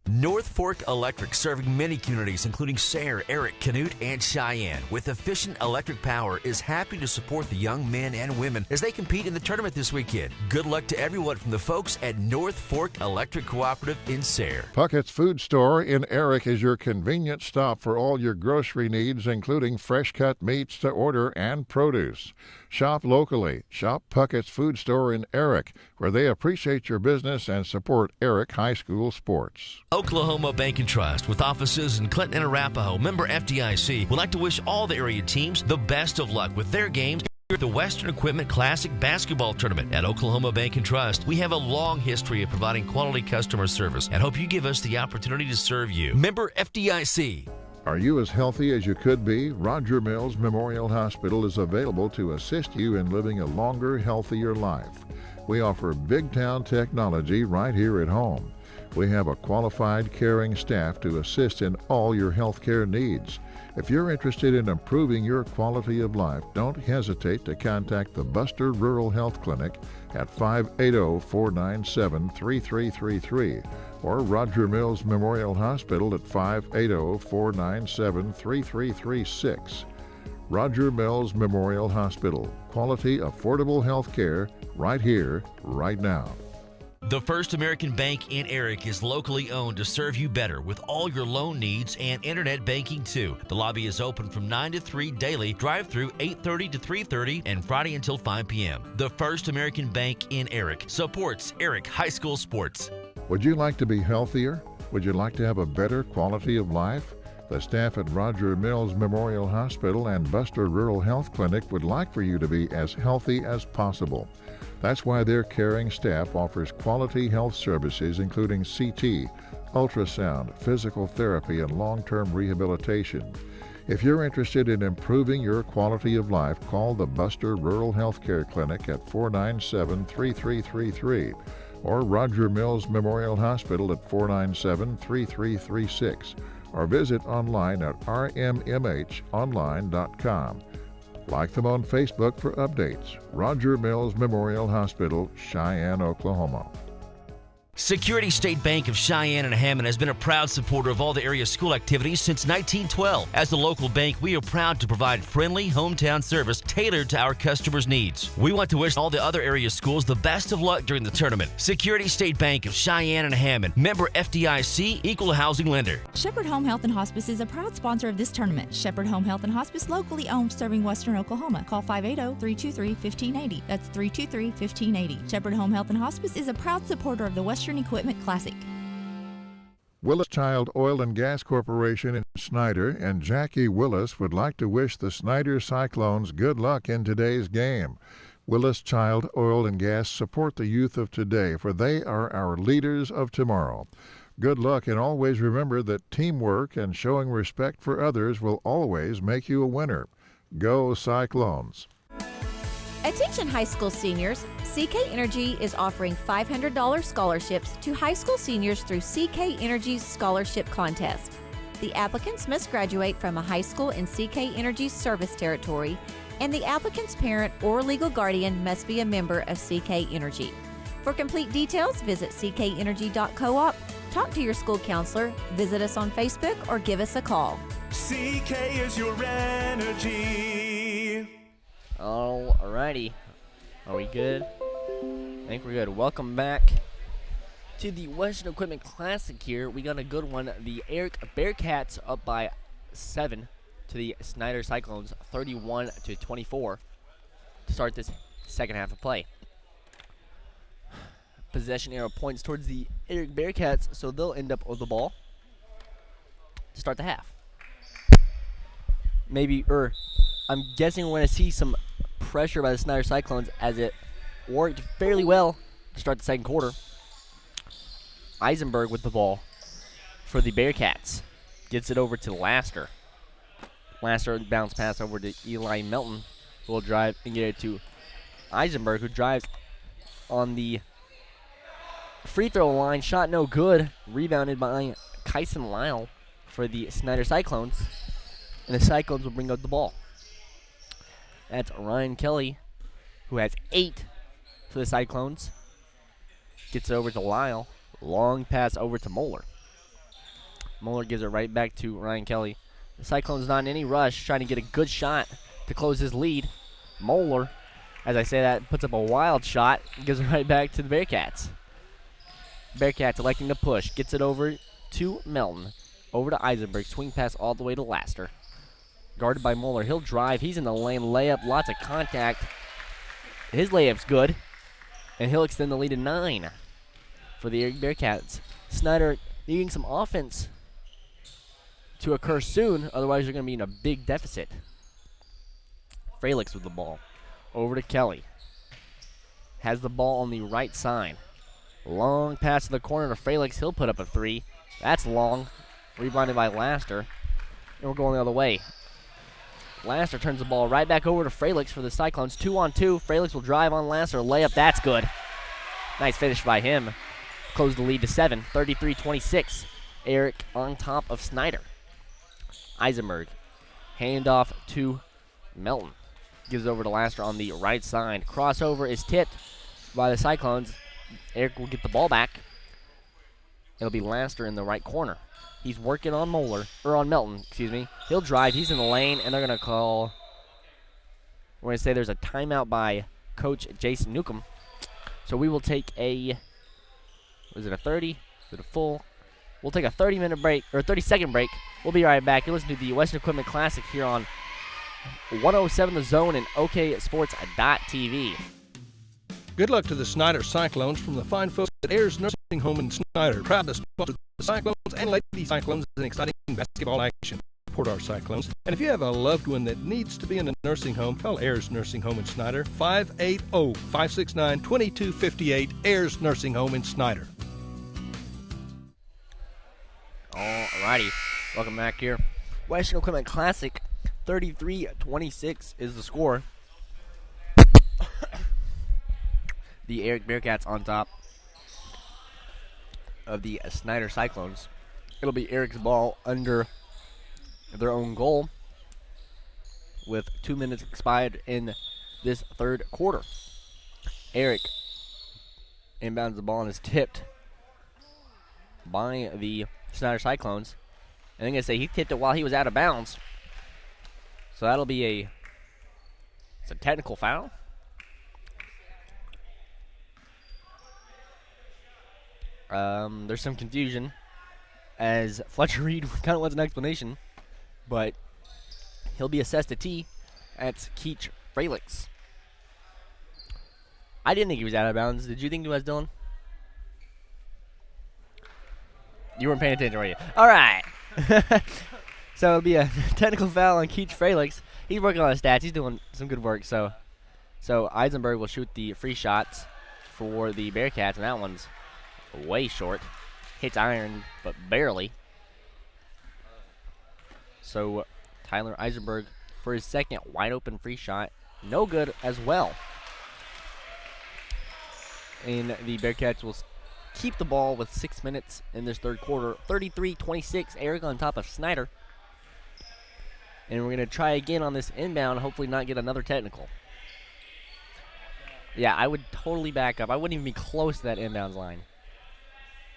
North Fork Electric, serving many communities, including Sayre, Erick, Canute, and Cheyenne. With efficient electric power, is happy to support the young men and women as they compete in the tournament this weekend. Good luck to everyone from the folks at North Fork Electric Cooperative in Sayre. Puckett's Food Store in Erick is your convenient stop for all your grocery needs, including fresh-cut meats to order and produce. Shop locally. Shop Puckett's Food Store in Erick, where they appreciate your business and support Erick High School sports. Oklahoma Bank and Trust, with offices in Clinton and Arapahoe, member FDIC, would like to wish all the area teams the best of luck with their games at the Western Equipment Classic Basketball Tournament. At Oklahoma Bank and Trust, we have a long history of providing quality customer service and hope you give us the opportunity to serve you. Member FDIC. Are you as healthy as you could be? Roger Mills Memorial Hospital is available to assist you in living a longer, healthier life. We offer big town technology right here at home. We have a qualified, caring staff to assist in all your health care needs. If you're interested in improving your quality of life, don't hesitate to contact the Buster Rural Health Clinic at 580-497-3333 or Roger Mills Memorial Hospital at 580-497-3336. Roger Mills Memorial Hospital. Quality, affordable health care right here, right now. The First American Bank in Erick is locally owned to serve you better with all your loan needs and internet banking too. The lobby is open from 9 to 3 daily, drive-through 8:30 to 3:30, and Friday until 5 p.m. The First American Bank in Erick supports Erick High School sports. Would you like to be healthier? Would you like to have a better quality of life? The staff at Roger Mills Memorial Hospital and Buster Rural Health Clinic would like for you to be as healthy as possible. That's why their caring staff offers quality health services including CT, ultrasound, physical therapy, and long-term rehabilitation. If you're interested in improving your quality of life, call the Buster Rural Health Care Clinic at 497-3333 or Roger Mills Memorial Hospital at 497-3336 or visit online at rmmhonline.com. Like them on Facebook for updates. Roger Mills Memorial Hospital, Cheyenne, Oklahoma. Security State Bank of Cheyenne and Hammond has been a proud supporter of all the area school activities since 1912. As a local bank, we are proud to provide friendly hometown service tailored to our customers' needs. We want to wish all the other area schools the best of luck during the tournament. Security State Bank of Cheyenne and Hammond, member FDIC, equal housing lender. Shepherd Home Health and Hospice is a proud sponsor of this tournament. Shepherd Home Health and Hospice, locally owned, serving Western Oklahoma. Call 580-323-1580. That's 323-1580. Shepherd Home Health and Hospice is a proud supporter of the Western Equipment Classic. Willis Child Oil and Gas Corporation in Snyder and Jackie Willis would like to wish the Snyder Cyclones good luck in today's game. Willis Child Oil and Gas support the youth of today, for they are our leaders of tomorrow. Good luck, and always remember that teamwork and showing respect for others will always make you a winner. Go Cyclones! Attention high school seniors, CK Energy is offering $500 scholarships to high school seniors through CK Energy's scholarship contest. The applicants must graduate from a high school in CK Energy's service territory, and the applicant's parent or legal guardian must be a member of CK Energy. For complete details, visit ckenergy.coop, talk to your school counselor, visit us on Facebook, or give us a call. CK is your energy. Alrighty. Are we good? I think we're good. Welcome back to the Western Equipment Classic here. We got a good one. The Erick Bearcats up by 7 to the Snyder Cyclones, 31-24 to start this second half of play. Possession arrow points towards the Erick Bearcats, so they'll end up with the ball to start the half. I'm guessing we're going to see some pressure by the Snyder Cyclones as it worked fairly well to start the second quarter. Eisenberg with the ball for the Bearcats. Gets it over to Laster. Laster bounce pass over to Eli Melton, who will drive and get it to Eisenberg, who drives on the free throw line. Shot no good. Rebounded by Kyson Lyle for the Snyder Cyclones. And the Cyclones will bring up the ball. That's Ryan Kelly, who has 8 for the Cyclones. Gets it over to Lyle. Long pass over to Moeller. Moeller gives it right back to Ryan Kelly. The Cyclones not in any rush, trying to get a good shot to close his lead. Moeller, as I say that, puts up a wild shot. Gives it right back to the Bearcats. Bearcats electing to push. Gets it over to Melton. Over to Eisenberg. Swing pass all the way to Laster. Guarded by Moeller. He'll drive. He's in the lane. Layup. Lots of contact. His layup's good. And he'll extend the lead to 9 for the Erick Bearcats. Snyder needing some offense to occur soon. Otherwise, you're going to be in a big deficit. Fralix with the ball. Over to Kelly. Has the ball on the right side. Long pass to the corner to Fralix. He'll put up a 3. That's long. Rebounded by Laster. And we're going the other way. Laster turns the ball right back over to Fralix for the Cyclones. 2-on-2. Fralix will drive on Laster. Layup. That's good. Nice finish by him. Close the lead to 7. 33-26. Erick on top of Snyder. Eisenberg. Handoff to Melton. Gives over to Laster on the right side. Crossover is tipped by the Cyclones. Erick will get the ball back. It'll be Laster in the right corner. He's working on Melton, excuse me. He'll drive. He's in the lane, and they're going to call. We're going to say there's a timeout by Coach Jason Newcomb. So we will take a. Was it a 30? Is it a full? We'll take a 30-minute break, or a 30-second break. We'll be right back. You listen to the Western Equipment Classic here on 107 The Zone and OKSports.tv. Good luck to the Snyder Cyclones from the fine folks at Ayers Nursing Home in Snyder. Proud to sponsor the Cyclones and Lady Cyclones in exciting basketball action. Support our Cyclones. And if you have a loved one that needs to be in a nursing home, call Ayers Nursing Home in Snyder. 580-569-2258. Ayers Nursing Home in Snyder. Alrighty. Welcome back here. Western Equipment Classic. 33-26 is the score. The Erick Bearcats on top of the Snyder Cyclones. It'll be Erick's ball under their own goal with 2 minutes expired in this third quarter. Erick inbounds the ball and is tipped by the Snyder Cyclones. And I'm going to say he tipped it while he was out of bounds. So that'll be it's a technical foul. There's some confusion as Fletcher Reed kind of wants an explanation, but he'll be assessed a T. That's Keach Fralix. I didn't think he was out of bounds. Did you think he was, Dylan? You weren't paying attention, were you? All right. So it'll be a technical foul on Keach Fralix. He's working on his stats. He's doing some good work. So Eisenberg will shoot the free shots for the Bearcats, and that one's way short. Hits iron, but barely. So Tyler Eisenberg for his second wide open free shot. No good as well. And the Bearcats will keep the ball with 6 minutes in this third quarter. 33-26, Erick on top of Snyder. And we're going to try again on this inbound, hopefully not get another technical. Yeah, I would totally back up. I wouldn't even be close to that inbounds line.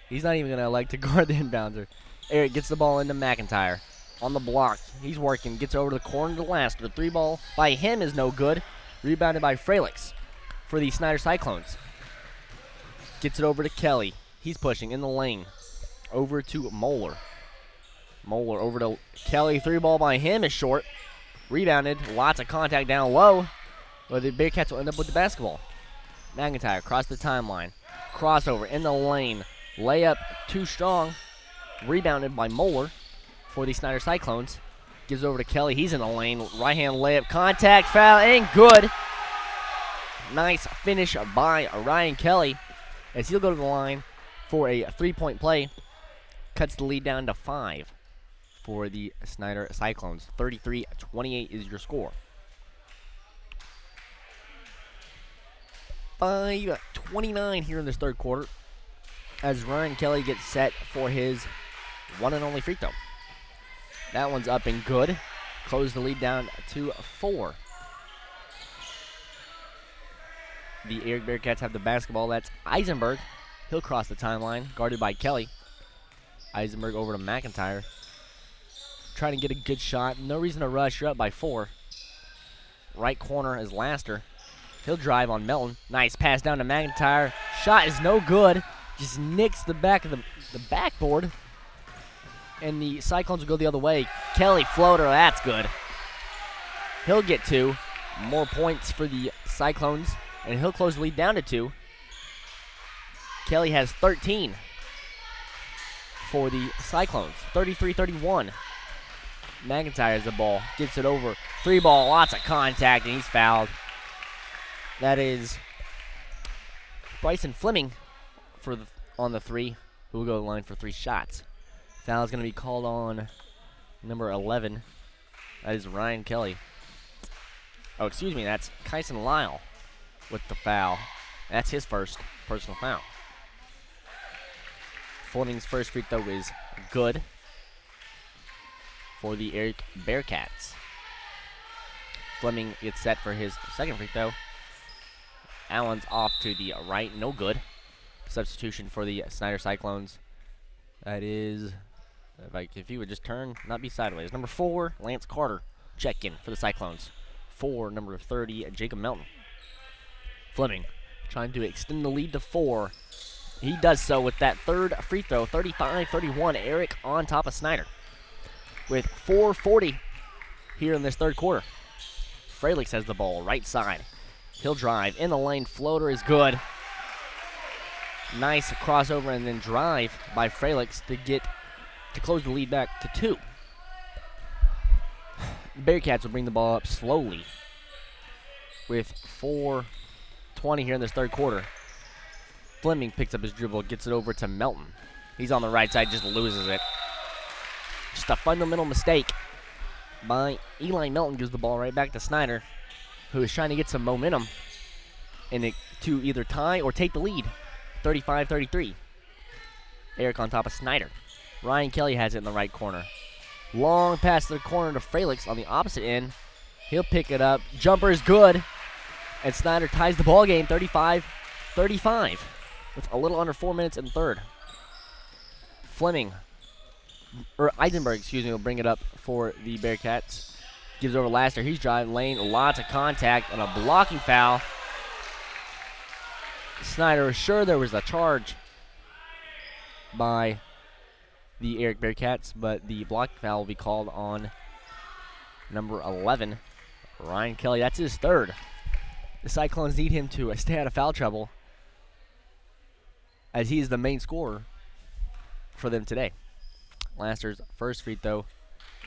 He's not even going to like to guard the inbounder. Erick gets the ball into McIntyre. on the block. He's working. Gets over to the corner to Laster. 3 ball by him is no good. Rebounded by Fralix for the Snyder Cyclones. Gets it over to Kelly. He's pushing in the lane. Over to Moeller. Moeller over to Kelly. 3 ball by him is short. Rebounded. Lots of contact down low. But the Bearcats will end up with the basketball. McIntyre across the timeline. Crossover in the lane. Layup too strong. Rebounded by Moeller for the Snyder Cyclones. Gives over to Kelly. He's in the lane. Right-hand layup. Contact foul and good. Nice finish by Ryan Kelly as he'll go to the line for a 3-point play. Cuts the lead down to 5 for the Snyder Cyclones. 33-28 is your score. 5:29 here in this third quarter as Ryan Kelly gets set for his one and only free throw. That one's up and good. Close the lead down to 4. The Erick Bearcats have the basketball. That's Eisenberg. He'll cross the timeline, guarded by Kelly. Eisenberg over to McIntyre. Trying to get a good shot. No reason to rush. You're up by 4. Right corner is Laster. He'll drive on Melton. Nice pass down to McIntyre. Shot is no good. Just nicks the back of the backboard. And the Cyclones will go the other way. Kelly floater. That's good. He'll get 2. More points for the Cyclones. And he'll close the lead down to 2. Kelly has 13 for the Cyclones. 33-31. McIntyre has the ball. Gets it over. 3 ball. Lots of contact. And he's fouled. That is Bryson Fleming on the 3, who will go to the line for 3 shots. Foul is going to be called on number 11. That is Ryan Kelly. Oh, excuse me. That's Kyson Lyle with the foul. That's his first personal foul. Fleming's first free throw is good for the Erick Bearcats. Fleming gets set for his second free throw. Allen's off to the right, no good. Substitution for the Snyder Cyclones. That is, if he would just turn, not be sideways. Number 4, Lance Carter, check in for the Cyclones. 4, number 30, Jacob Melton. Fleming trying to extend the lead to 4. He does so with that third free throw, 35-31. Erick on top of Snyder with 4:40 here in this third quarter. Fralix has the ball, right side. He'll drive in the lane. Floater is good. Nice crossover and then drive by Fralix to close the lead back to 2. Bearcats will bring the ball up slowly with 4:20 here in this third quarter. Fleming picks up his dribble, gets it over to Melton. He's on the right side, just loses it. Just a fundamental mistake by Eli Melton. Gives the ball right back to Snyder, who is trying to get some momentum to either tie or take the lead. 35-33. Erick on top of Snyder. Ryan Kelly has it in the right corner. Long pass to the corner to Fralix on the opposite end. He'll pick it up. Jumper is good. And Snyder ties the ball game 35-35 with a little under 4 minutes in the third. Eisenberg, will bring it up for the Bearcats. Gives over Laster. He's driving lane. Lots of contact and a blocking foul. Snyder was sure there was a charge by the Erick Bearcats, but the block foul will be called on number 11, Ryan Kelly. That's his third. The Cyclones need him to stay out of foul trouble, as he is the main scorer for them today. Laster's first free throw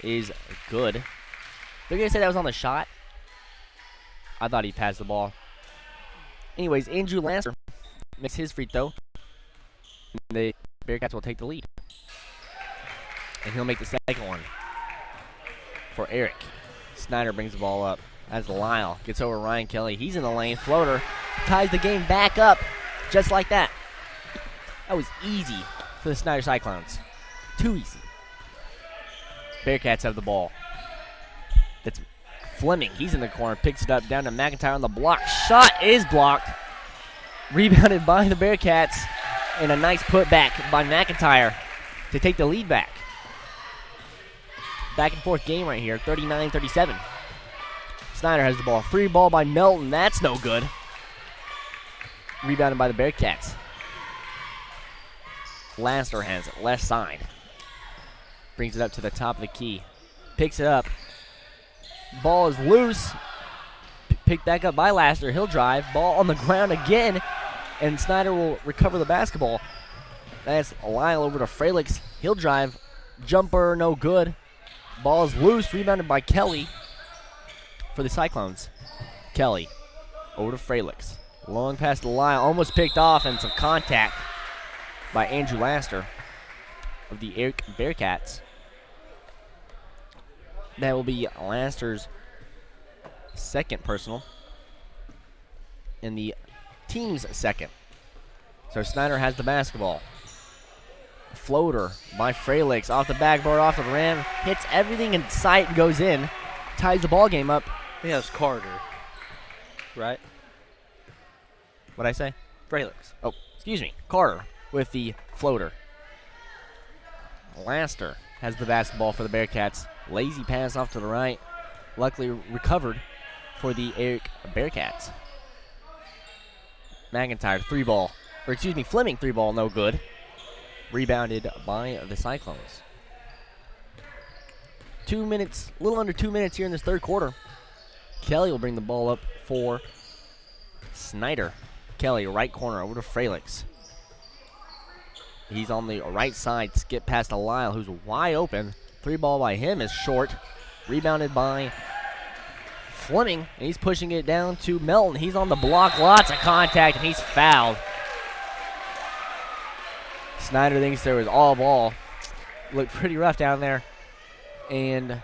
is good. They're going to say that was on the shot. I thought he passed the ball. Anyways, Andrew Laster makes his free throw. The Bearcats will take the lead. And he'll make the second one for Erick. Snyder brings the ball up as Lyle gets over Ryan Kelly. He's in the lane. Floater ties the game back up just like that. That was easy for the Snyder Cyclones. Too easy. Bearcats have the ball. That's Fleming. He's in the corner. Picks it up down to McIntyre on the block. Shot is blocked. Rebounded by the Bearcats. And a nice putback by McIntyre to take the lead back. back and forth game right here, 39-37. Snyder has the ball. Free ball by Melton. That's no good. Rebounded by the Bearcats. Laster has it, left side. Brings it up to the top of the key. Picks it up. Ball is loose. Picked back up by Laster. He'll drive. Ball on the ground again. And Snyder will recover the basketball. That's Lyle over to Fralix. He'll drive. Jumper, no good. Ball is loose. Rebounded by Kelly for the Cyclones. Kelly over to Fralix. Long pass to Lyle. Almost picked off and some contact by Andrew Laster of the Erick Bearcats. That will be Laster's second personal and the team's second. So Snyder has the basketball. Floater by Fralix off the backboard, off the rim, hits everything in sight and goes in. Ties the ball game up. I think that was Carter, right? What'd I say? Fralix. Oh, excuse me. Carter with the floater. Laster has the basketball for the Bearcats. Lazy pass off to the right. Luckily recovered for the Erick Bearcats. McIntyre, Fleming, three ball, no good. Rebounded by the Cyclones. 2 minutes, a little under 2 minutes here in this third quarter. Kelly will bring the ball up for Snyder. Kelly, right corner, over to Fralix. He's on the right side, skip past to Lyle, who's wide open. Three ball by him is short. Rebounded by Fleming, and he's pushing it down to Melton. He's on the block, lots of contact, and he's fouled. Snyder thinks there was all ball. Looked pretty rough down there. And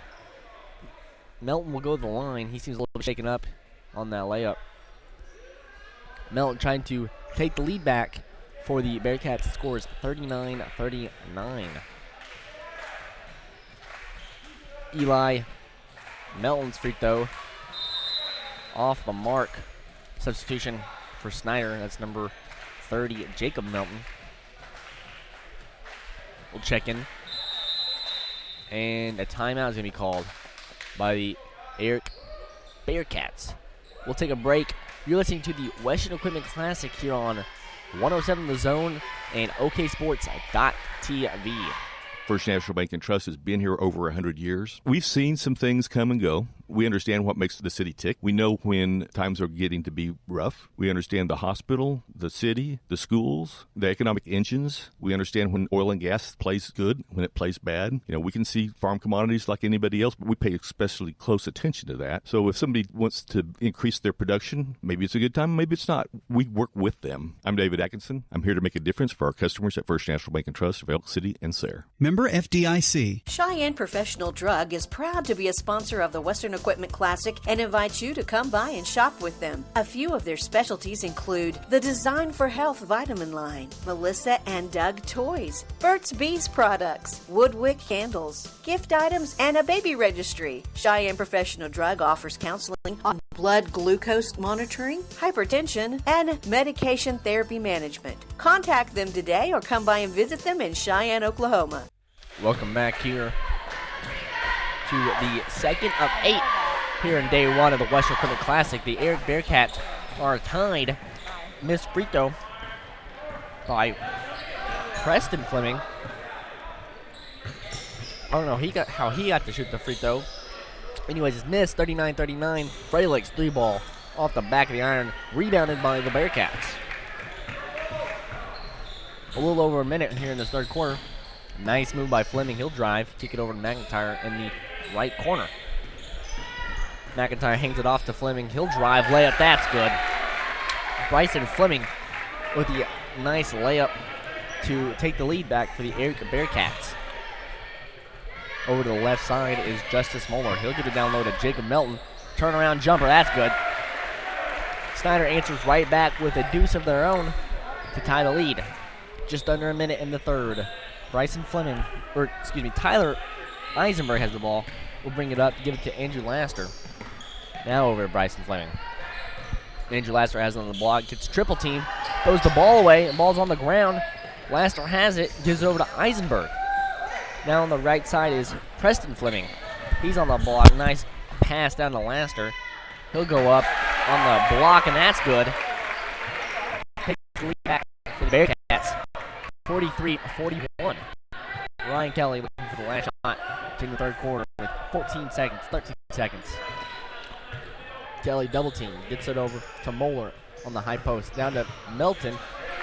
Melton will go to the line. He seems a little shaken up on that layup. Melton trying to take the lead back for the Bearcats. Scores 39-39. Eli Melton's free throw off the mark. Substitution for Snyder. That's number 30, Jacob Melton. We'll check in. And a timeout is going to be called by the Erick Bearcats. We'll take a break. You're listening to the Western Equipment Classic here on 107 The Zone and OKSports.tv. First National Bank and Trust has been here over 100 years. We've seen some things come and go. We understand what makes the city tick. We know when times are getting to be rough. We understand the hospital, the city, the schools, the economic engines. We understand when oil and gas plays good, when it plays bad. You know, we can see farm commodities like anybody else, but we pay especially close attention to that. So if somebody wants to increase their production, maybe it's a good time, maybe it's not. We work with them. I'm David Atkinson. I'm here to make a difference for our customers at First National Bank and Trust of Elk City and Sayre. Member FDIC. Cheyenne Professional Drug is proud to be a sponsor of the Western Equipment Classic and invites you to come by and shop with them. A few of their specialties include the Design for Health vitamin line, Melissa and Doug toys, Burt's Bees products, Woodwick candles, gift items, and a baby registry. Cheyenne Professional Drug offers counseling on blood glucose monitoring, hypertension, and medication therapy management. Contact them today or come by and visit them in Cheyenne, Oklahoma. Welcome back here to the second of 8 here in day one of the Western Equipment Classic. The Erick Bearcats are tied. Missed free throw by Preston Fleming. I don't know how he got to shoot the free throw. Anyways, it's missed, 39-39. Fralix three ball off the back of the iron, rebounded by the Bearcats. A little over a minute here in the third quarter. Nice move by Fleming. He'll drive, kick it over to McIntyre in the right corner. McIntyre hangs it off to Fleming. He'll drive, layup. That's good. Bryson Fleming with the nice layup to take the lead back for the Erick Bearcats. Over to the left side is Justice Moeller. He'll get it down low to Jacob Melton. Turnaround jumper. That's good. Snyder answers right back with a deuce of their own to tie the lead. Just under a minute in the third. Tyler Eisenberg has the ball. We'll bring it up, give it to Andrew Laster. Now over to Bryson Fleming. Andrew Laster has it on the block, gets triple team, throws the ball away, and ball's on the ground. Laster has it, gives it over to Eisenberg. Now on the right side is Preston Fleming. He's on the block. Nice pass down to Laster. He'll go up on the block, and that's good. Takes the lead back for the Bearcats. 43-41. Ryan Kelly looking for the last shot in the third quarter with 13 seconds. Kelly double team, gets it over to Moeller on the high post. Down to Melton.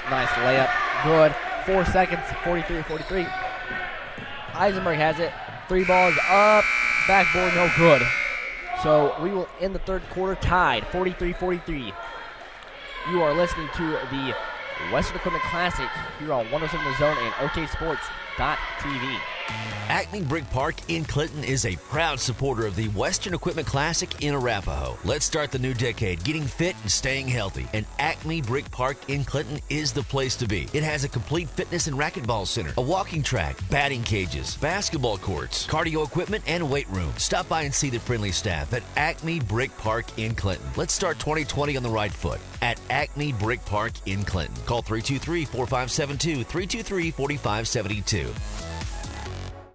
Nice layup. Good. 4 seconds. 43-43. Eisenberg has it. 3 balls up. Backboard, no good. So we will end the third quarter tied, 43-43. You are listening to the Western Equipment Classic here on 107 The Zone and OKSports.tv. Acme Brick Park in Clinton is a proud supporter of the Western Equipment Classic in Arapahoe. Let's start the new decade getting fit and staying healthy. And Acme Brick Park in Clinton is the place to be. It has a complete fitness and racquetball center, a walking track, batting cages, basketball courts, cardio equipment, and weight room. Stop by and see the friendly staff at Acme Brick Park in Clinton. Let's start 2020 on the right foot at Acme Brick Park in Clinton. Call 323-4572, 323-4572.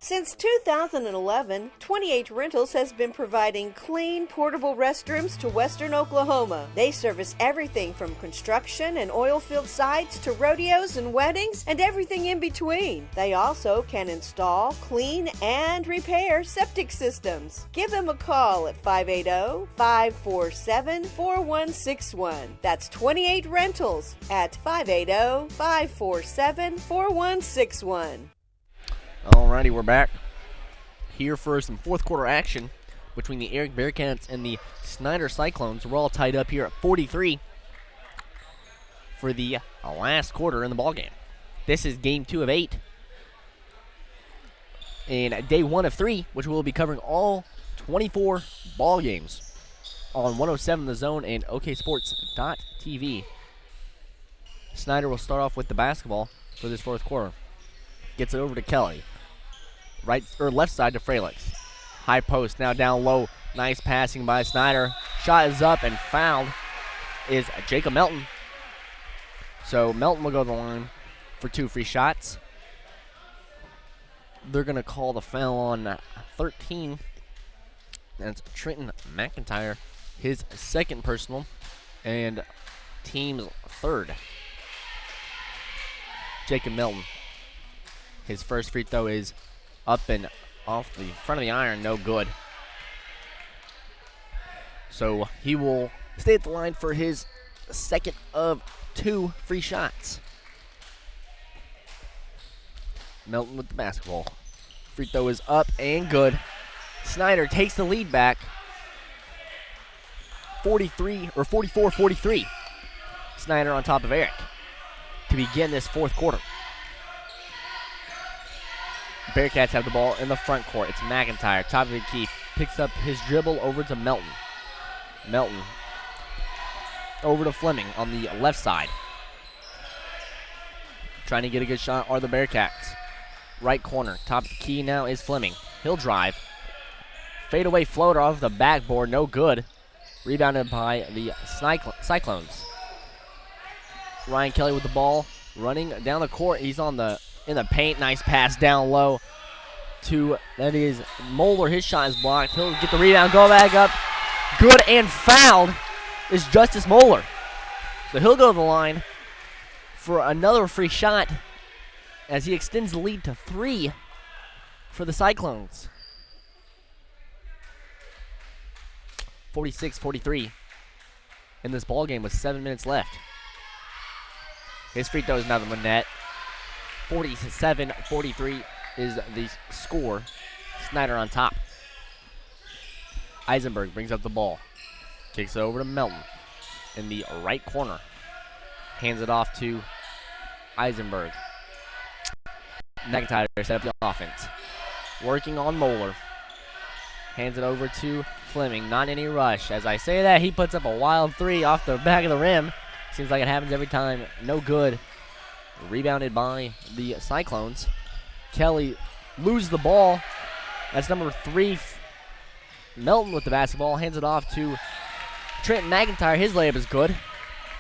Since 2011, 28 Rentals has been providing clean, portable restrooms to Western Oklahoma. They service everything from construction and oil field sites to rodeos and weddings and everything in between. They also can install, clean, and repair septic systems. Give them a call at 580-547-4161. That's 28 Rentals at 580-547-4161. Alrighty, we're back here for some fourth quarter action between the Erick Bearcats and the Snyder Cyclones. We're all tied up here at 43 for the last quarter in the ballgame. This is game 2 of 8 and day 1 of 3, which we'll be covering all 24 ball games on 107 The Zone and OKSports.tv. Snyder will start off with the basketball for this fourth quarter. Gets it over to Kelly. Right or left side to Fralix. High post now down low. Nice passing by Snyder. Shot is up and fouled is Jacob Melton. So Melton will go to the line for 2 free shots. They're going to call the foul on 13. That's Trenton McIntyre, his second personal and team's third. Jacob Melton. His first free throw is up and off the front of the iron, no good. So he will stay at the line for his second of 2 free shots. Melton with the basketball. Free throw is up and good. Snyder takes the lead back. 44-43. Snyder on top of Erick to begin this fourth quarter. Bearcats have the ball in the front court. It's McIntyre, top of the key. Picks up his dribble over to Melton. Melton over to Fleming on the left side. Trying to get a good shot are the Bearcats. Right corner, top of the key now is Fleming. He'll drive. Fadeaway floater off the backboard, no good. Rebounded by the Cyclones. Ryan Kelly with the ball, running down the court. He's in the paint. Nice pass down low to, that is Moeller. His shot is blocked. He'll get the rebound, go back up. Good, and fouled is Justice Moeller. So he'll go to the line for another free shot as he extends the lead to 3 for the Cyclones. 46-43 in this ball game with 7 minutes left. His free throw is now the net. 47-43 is the score. Snyder on top. Eisenberg brings up the ball. Kicks it over to Melton in the right corner. Hands it off to Eisenberg. McIntyre set up the offense. Working on Moeller. Hands it over to Fleming. Not any rush. As I say that, he puts up a wild 3 off the back of the rim. Seems like it happens every time. No good. Rebounded by the Cyclones. Kelly loses the ball. That's number 3. Melton with the basketball. Hands it off to Trenton McIntyre. His layup is good.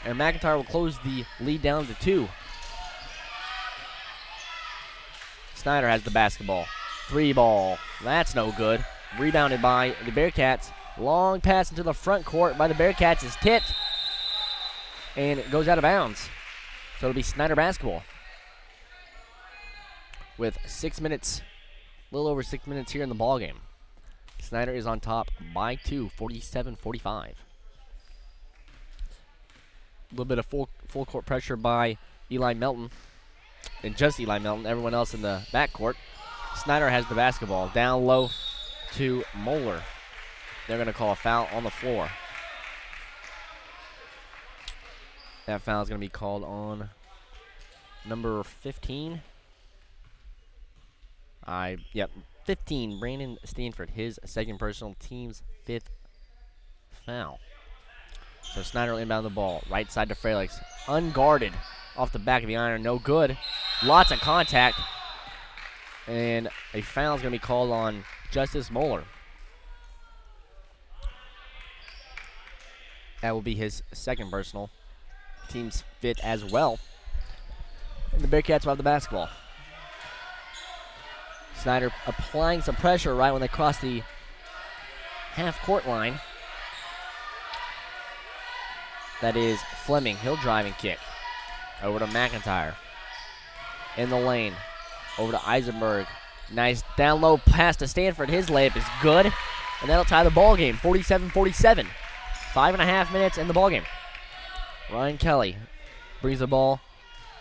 And McIntyre will close the lead down to 2. Snyder has the basketball. 3 ball. That's no good. Rebounded by the Bearcats. Long pass into the front court by the Bearcats is tipped. And it goes out of bounds. So it'll be Snyder basketball. With 6 minutes, a little over 6 minutes here in the ballgame. Snyder is on top by 2, 47-45. A little bit of full court pressure by Eli Melton. And just Eli Melton, everyone else in the backcourt. Snyder has the basketball. Down low to Moeller. They're going to call a foul on the floor. That foul is going to be called on number 15. 15, Brandon Stanford, his second personal, team's 5th foul. So Snyder will inbound the ball. Right side to Fralix. Unguarded off the back of the iron. No good. Lots of contact. And a foul is going to be called on Justice Moeller. That will be his second personal. Team's 5th as well. And the Bearcats will have the basketball. Snyder applying some pressure right when they cross the half-court line. That is Fleming. He'll drive and kick. Over to McIntyre. In the lane. Over to Eisenberg. Nice down low pass to Stanford. His layup is good. And that'll tie the ball game. 47-47. 5.5 minutes in the ball game. Ryan Kelly brings the ball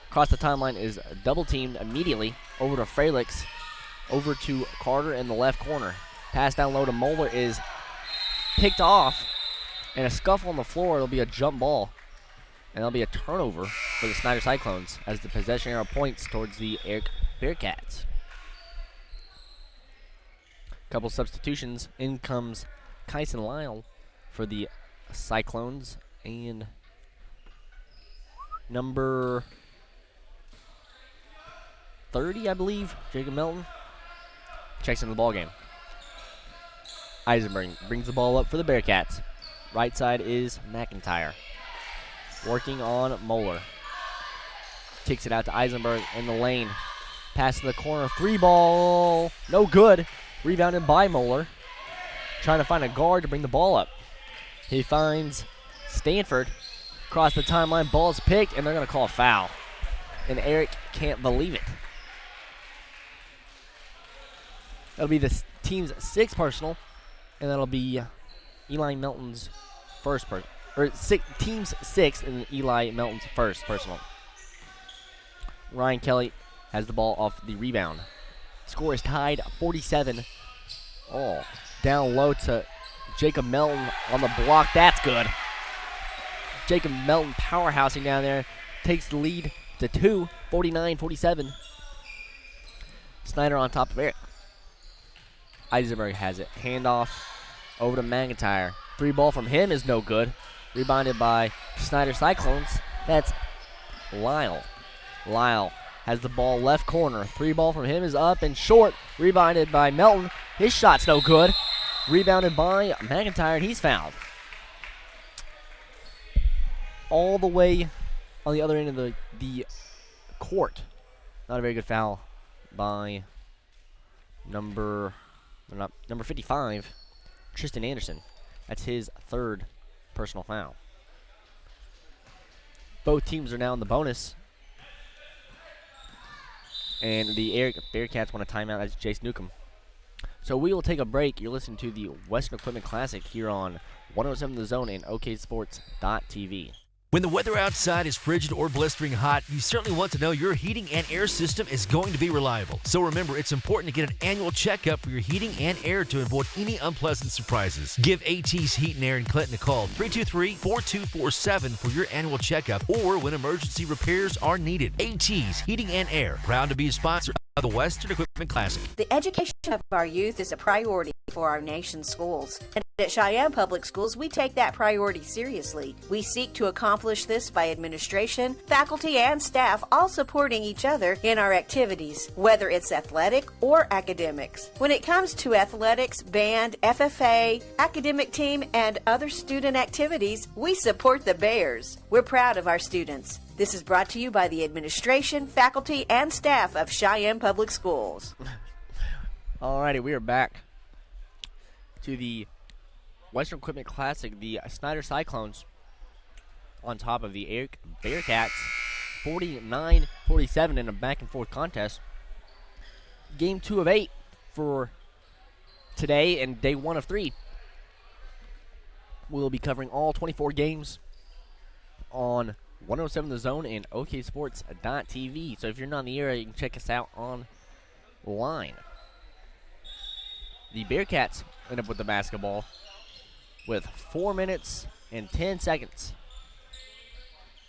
across the timeline, is double teamed immediately. Over to Fralix. Over to Carter in the left corner. Pass down low to Moeller is picked off. And a scuffle on the floor. It'll be a jump ball. And it'll be a turnover for the Snyder Cyclones as the possession arrow points towards the Erick Bearcats. Couple substitutions. In comes Kyson Lyle for the Cyclones. And number 30, I believe, Jacob Melton, checks into the ball game. Eisenberg brings the ball up for the Bearcats. Right side is McIntyre. Working on Moeller. Kicks it out to Eisenberg in the lane. Pass to the corner. 3-ball. No good. Rebounded by Moeller. Trying to find a guard to bring the ball up. He finds Stanford. Across the timeline. Ball's picked, and they're going to call a foul. And Erick can't believe it. That'll be the team's 6th personal, and that'll be Eli Melton's first personal. Or team's 6th and Eli Melton's first personal. Ryan Kelly has the ball off the rebound. Score is tied 47. Oh, down low to Jacob Melton on the block. That's good. Jacob Melton powerhousing down there. Takes the lead to 2, 49-47. Snyder on top of Erick. Eisenberg has it. Handoff over to McIntyre. 3-ball from him is no good. Rebounded by Snyder Cyclones. That's Lyle. Lyle has the ball left corner. 3-ball from him is up and short. Rebounded by Melton. His shot's no good. Rebounded by McIntyre, and he's fouled. All the way on the other end of the court. Not a very good foul by number 55, Tristan Anderson. That's his 3rd personal foul. Both teams are now in the bonus. And the Erick Bearcats want a timeout. That's Jace Newcomb. So we will take a break. You're listening to the Western Equipment Classic here on 107 The Zone and OKSports.tv. When the weather outside is frigid or blistering hot, you certainly want to know your heating and air system is going to be reliable. So remember, it's important to get an annual checkup for your heating and air to avoid any unpleasant surprises. Give AT's Heat and Air in Clinton a call, 323-4247 for your annual checkup or when emergency repairs are needed. AT's Heating and Air, proud to be a sponsor of the Western Equipment Classic. The education of our youth is a priority for our nation's schools. And at Cheyenne Public Schools, we take that priority seriously. We seek to accomplish this by administration, faculty, and staff all supporting each other in our activities, whether it's athletic or academics. When it comes to athletics, band, FFA, academic team, and other student activities, we support the Bears. We're proud of our students. This is brought to you by the administration, faculty, and staff of Cheyenne Public Schools. Alrighty, we are back. to the Western Equipment Classic, the Snyder Cyclones on top of the Erick Bearcats, 49-47 in a back-and-forth contest. Game 2 of 8 for today and day 1 of 3. We'll be covering all 24 games on 107 The Zone and oksports.tv. So if you're not in the area, you can check us out online. The Bearcats end up with the basketball with 4 minutes and 10 seconds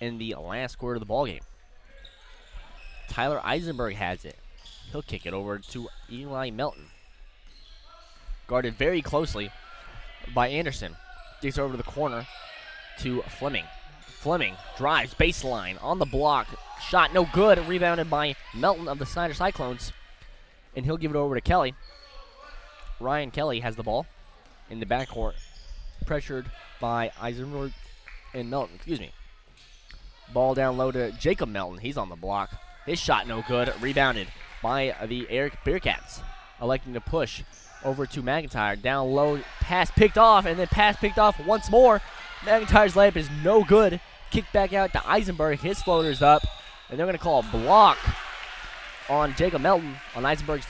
in the last quarter of the ballgame. Tyler Eisenberg has it. He'll kick it over to Eli Melton. Guarded very closely by Anderson. Takes over to the corner to Fleming. Fleming drives baseline on the block. Shot no good. Rebounded by Melton of the Snyder Cyclones. And he'll give it over to Kelly. Ryan Kelly has the ball in the backcourt. Pressured by Eisenberg and Melton. Ball down low to Jacob Melton. He's on the block. His shot no good. Rebounded by the Erick Bearcats. Electing to push over to McIntyre. Down low. Pass picked off. And then pass picked off once more. McIntyre's layup is no good. Kick back out to Eisenberg. His floater's up. And they're going to call a block on Jacob Melton on Eisenberg's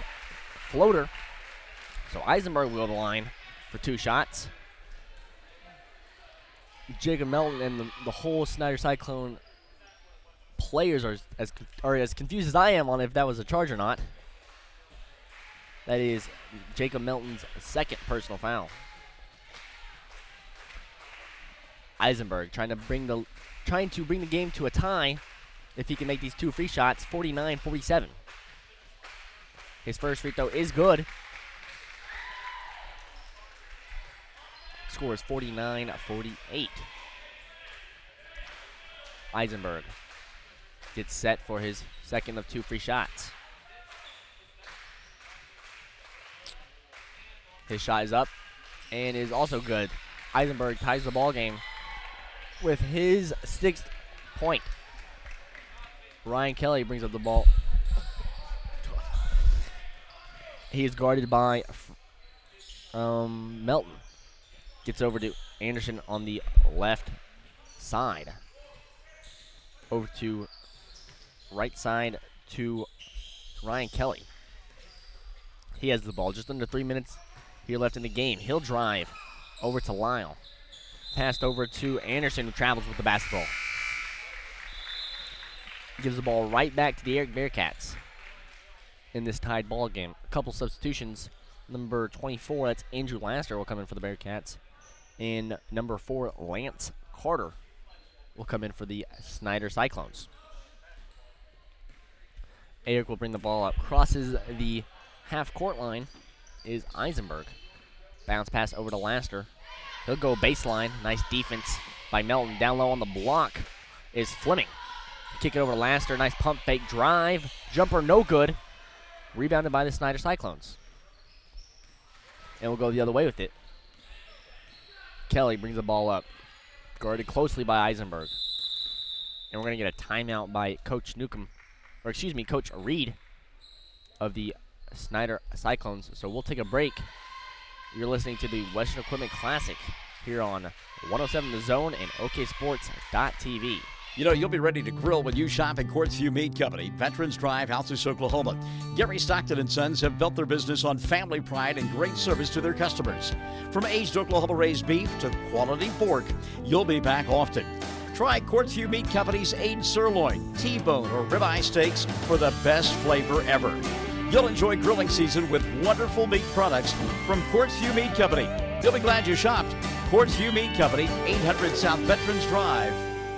floater. So Eisenberg will go to the line for 2 shots. Jacob Melton and the whole Snyder Cyclone players are as confused as I am on if that was a charge or not. That is Jacob Melton's second personal foul. Eisenberg trying to bring the game to a tie if he can make these 2 free shots, 49-47. His first free throw is good. Score is 49-48. Eisenberg gets set for his second of 2 free shots. His shot is up and is also good. Eisenberg ties the ball game with his 6th point. Ryan Kelly brings up the ball. He is guarded by Melton. Gets over to Anderson on the left side. Over to right side to Ryan Kelly. He has the ball. Just under 3 minutes here left in the game. He'll drive over to Lyle. Passed over to Anderson, who travels with the basketball. Gives the ball right back to the Erick Bearcats in this tied ball game. A couple substitutions. Number 24, that's Andrew Laster, will come in for the Bearcats. And number 4, Lance Carter, will come in for the Snyder Cyclones. Erick will bring the ball up. Crosses the half-court line is Eisenberg. Bounce pass over to Laster. He'll go baseline. Nice defense by Melton. Down low on the block is Fleming. Kick it over to Laster. Nice pump fake drive. Jumper no good. Rebounded by the Snyder Cyclones. And we'll go the other way with it. Kelly brings the ball up. Guarded closely by Eisenberg. And we're going to get a timeout by Coach Coach Reed of the Snyder Cyclones. So we'll take a break. You're listening to the Western Equipment Classic here on 107 The Zone and oksports.tv. You know, you'll be ready to grill when you shop at Quartz View Meat Company, Veterans Drive, Altus, Oklahoma. Gary Stockton and Sons have built their business on family pride and great service to their customers. From aged Oklahoma-raised beef to quality pork, you'll be back often. Try Quartz View Meat Company's aged sirloin, T-bone, or ribeye steaks for the best flavor ever. You'll enjoy grilling season with wonderful meat products from Quartz View Meat Company. You'll be glad you shopped. Quartz View Meat Company, 800 South Veterans Drive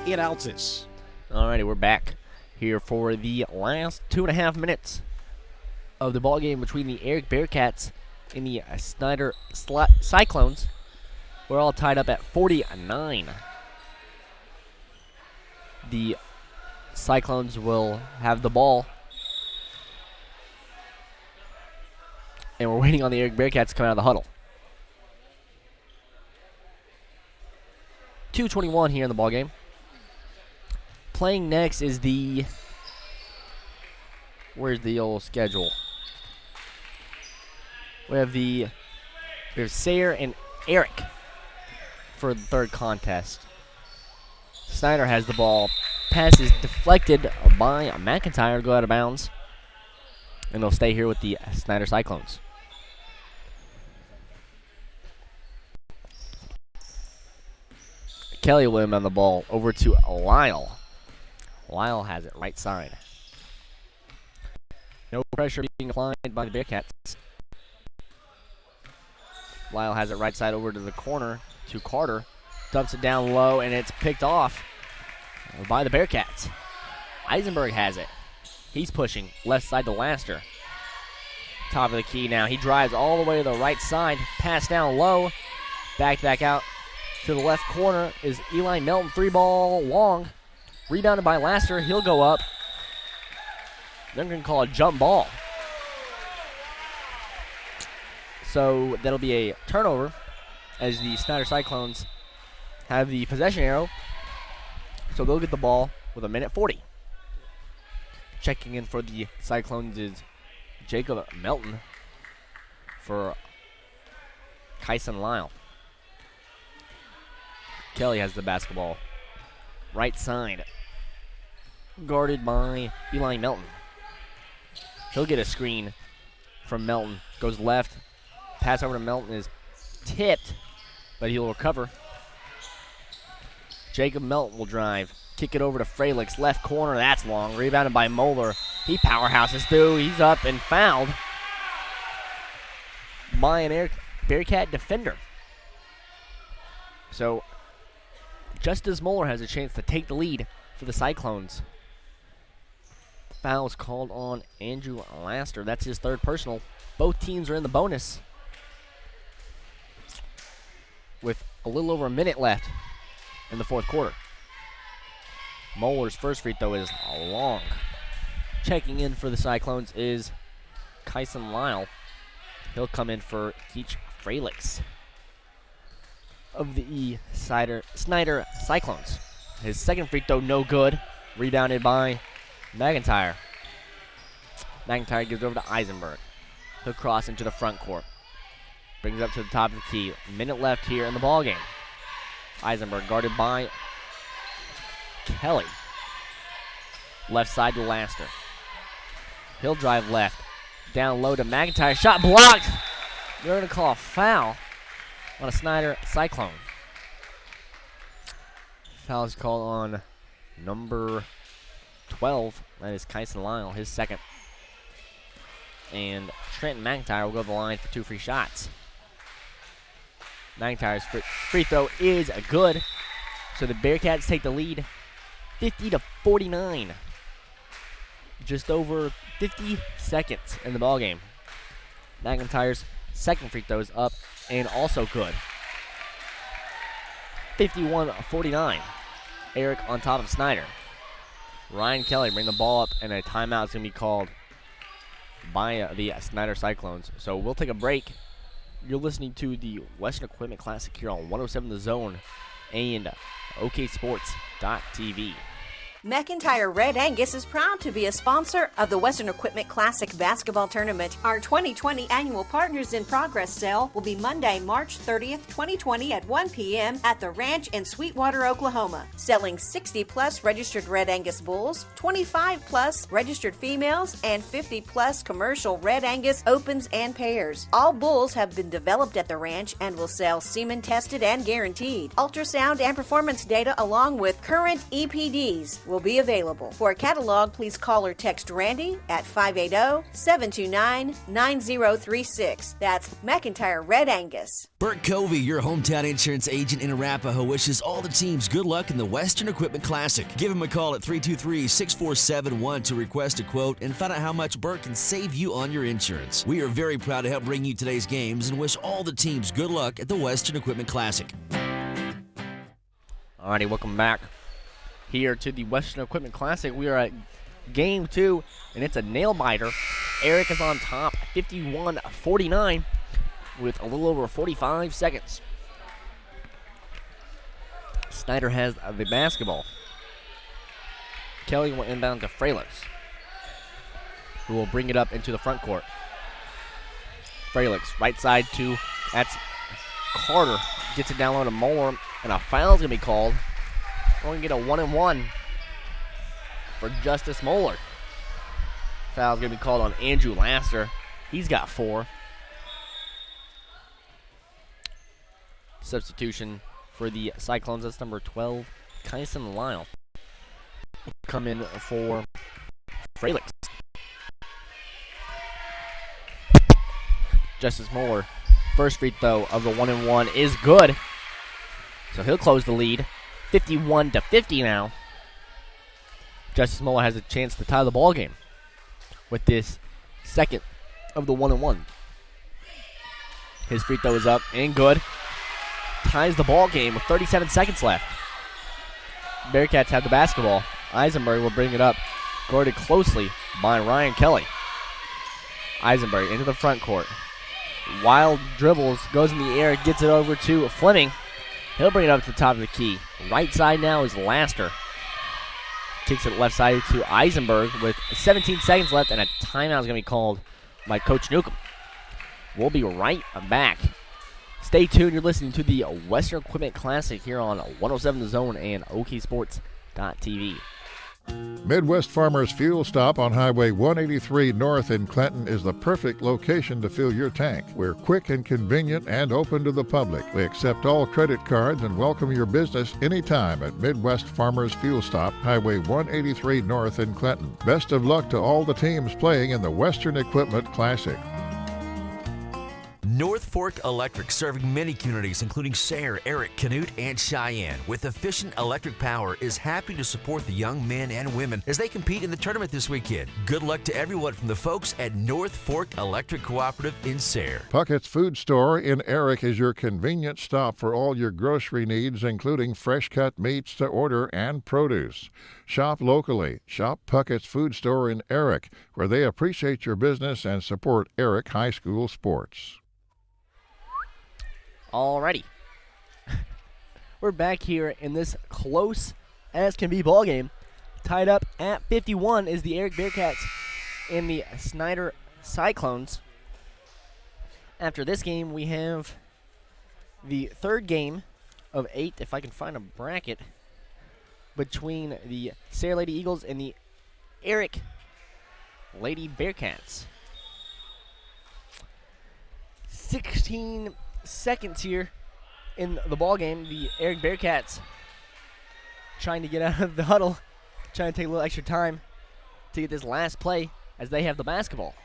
in Altus. Alrighty, we're back here for the last 2.5 minutes of the ball game between the Erick Bearcats and the Snyder Cyclones. We're all tied up at 49. The Cyclones will have the ball. And we're waiting on the Erick Bearcats to come out of the huddle. 2:21 here in the ball game. Playing next is where's the old schedule? We have the We have Sayer and Erick for the third contest. Snyder has the ball. Pass is deflected by McIntyre, go out of bounds. And they'll stay here with the Snyder Cyclones. Kelly will inbound the ball over to Lyle. Lyle has it right side. No pressure being applied by the Bearcats. Lyle has it right side over to the corner to Carter. Dumps it down low, and it's picked off by the Bearcats. Eisenberg has it. He's pushing left side to Laster. Top of the key now. He drives all the way to the right side. Pass down low. Back out to the left corner is Eli Melton. 3-ball long. Rebounded by Laster. He'll go up. They're going to call a jump ball. So that'll be a turnover as the Snyder Cyclones have the possession arrow. So they'll get the ball with 1:40. Checking in for the Cyclones is Jacob Melton for Kyson Lyle. Kelly has the basketball. Right side. Guarded by Eli Melton. He'll get a screen from Melton. Goes left. Pass over to Melton is tipped, but he'll recover. Jacob Melton will drive. Kick it over to Frelick's left corner. That's long. Rebounded by Moeller. He powerhouses through. He's up and fouled by an Erick Bearcat defender. So just as Moeller has a chance to take the lead for the Cyclones. Foul is called on Andrew Laster. That's his third personal. Both teams are in the bonus with a little over a minute left in the fourth quarter. Moeller's first free throw is long. Checking in for the Cyclones is Kyson Lyle. He'll come in for Keach Frelick's of the Snyder Cyclones. His second free throw no good. Rebounded by McIntyre. McIntyre gives over to Eisenberg. He'll cross into the front court. Brings it up to the top of the key. Minute left here in the ballgame. Eisenberg guarded by Kelly. Left side to Laster. He'll drive left. Down low to McIntyre. Shot blocked. They're going to call a foul on a Snyder Cyclone. Foul is called on number 12. That is Kyson Lyle, his second. And Trenton McIntyre will go to the line for 2 free shots. McIntyre's free throw is good. So the Bearcats take the lead 50-49. Just over 50 seconds in the ballgame. McIntyre's second free throw is up and also good. 51-49. Erick on top of Snyder. Ryan Kelly bring the ball up, and a timeout is going to be called by the Snyder Cyclones. So we'll take a break. You're listening to the Western Equipment Classic here on 107 The Zone and OKSports.tv. McIntyre Red Angus is proud to be a sponsor of the Western Equipment Classic Basketball Tournament. Our 2020 Annual Partners in Progress sale will be Monday, March 30th, 2020 at 1 p.m. at the Ranch in Sweetwater, Oklahoma. Selling 60-plus registered Red Angus bulls, 25-plus registered females, and 50-plus commercial Red Angus opens and pairs. All bulls have been developed at the ranch and will sell semen tested and guaranteed. Ultrasound and performance data along with current EPDs will be available. For a catalog, please call or text Randy at 580-729-9036. That's McIntyre Red Angus. Bert Covey, your hometown insurance agent in Arapahoe, wishes all the teams good luck in the Western Equipment Classic. Give him a call at 323-6471 to request a quote and find out how much Bert can save you on your insurance. We are very proud to help bring you today's games and wish all the teams good luck at the Western Equipment Classic. Alrighty, welcome back here to the Western Equipment Classic. We are at game 2, and it's a nail-biter. Erick is on top, 51-49, with a little over 45 seconds. Snyder has the basketball. Kelly will inbound to Frelick's, who will bring it up into the front court. Frelick's right side to That's Carter. Gets it down low to Moeller, and a foul's going to be called. We're going to get a 1-and-1 for Justice Moeller. Foul's going to be called on Andrew Laster. He's got 4. Substitution for the Cyclones. That's number 12, Kyson Lyle. Come in for Fralix. Justice Moeller, first free throw of the 1-and-1 is good. So he'll close the lead. 51-50 now. Justice Moeller has a chance to tie the ball game with this second of the 1-and-1. His free throw is up and good. Ties the ball game with 37 seconds left. Bearcats have the basketball. Eisenberg will bring it up, guarded closely by Ryan Kelly. Eisenberg into the front court. Wild dribbles, goes in the air, gets it over to Fleming. He'll bring it up to the top of the key. Right side now is Laster. Kicks it left side to Eisenberg with 17 seconds left, and a timeout is going to be called by Coach Newcomb. We'll be right back. Stay tuned. You're listening to the Western Equipment Classic here on 107 The Zone and OKSports.tv. Midwest Farmers Fuel Stop on Highway 183 North in Clinton is the perfect location to fill your tank. We're quick and convenient and open to the public. We accept all credit cards and welcome your business anytime at Midwest Farmers Fuel Stop, Highway 183 North in Clinton. Best of luck to all the teams playing in the Western Equipment Classic. North Fork Electric, serving many communities, including Sayre, Erick, Canute, and Cheyenne. With efficient electric power, is happy to support the young men and women as they compete in the tournament this weekend. Good luck to everyone from the folks at North Fork Electric Cooperative in Sayre. Puckett's Food Store in Erick is your convenient stop for all your grocery needs, including fresh-cut meats to order and produce. Shop locally. Shop Puckett's Food Store in Erick, where they appreciate your business and support Erick High School sports. Alrighty. We're back here in this close as can be ball game. Tied up at 51 is the Erick Bearcats and the Snyder Cyclones. After this game, we have the third game of 8, if I can find a bracket, between the Sayre Lady Eagles and the Erick Lady Bearcats. 16 seconds here in the ball game. The Erick Bearcats trying to get out of the huddle, trying to take a little extra time to get this last play as they have the basketball.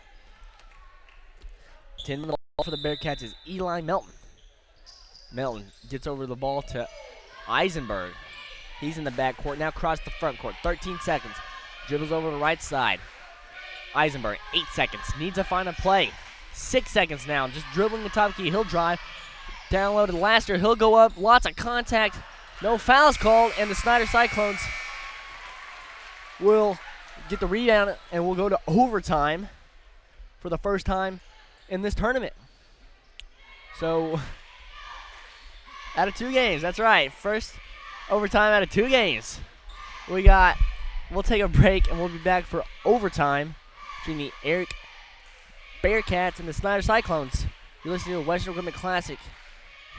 10 minutes ball for the Bearcats is Eli Melton. Melton gets over the ball to Eisenberg. He's in the back court, now across the front court. 13 seconds. Dribbles over to the right side. Eisenberg, 8 seconds. Needs a final play. 6 seconds now. Just dribbling the top key. He'll drive. Down low to Laster. He'll go up. Lots of contact. No fouls called. And the Snyder Cyclones will get the rebound and we'll go to overtime for the first time in this tournament. So, out of 2 games. That's right. First overtime out of 2 games. We'll take a break and we'll be back for overtime between the Erick Bearcats and the Snyder Cyclones. You're listening to the Western Equipment Classic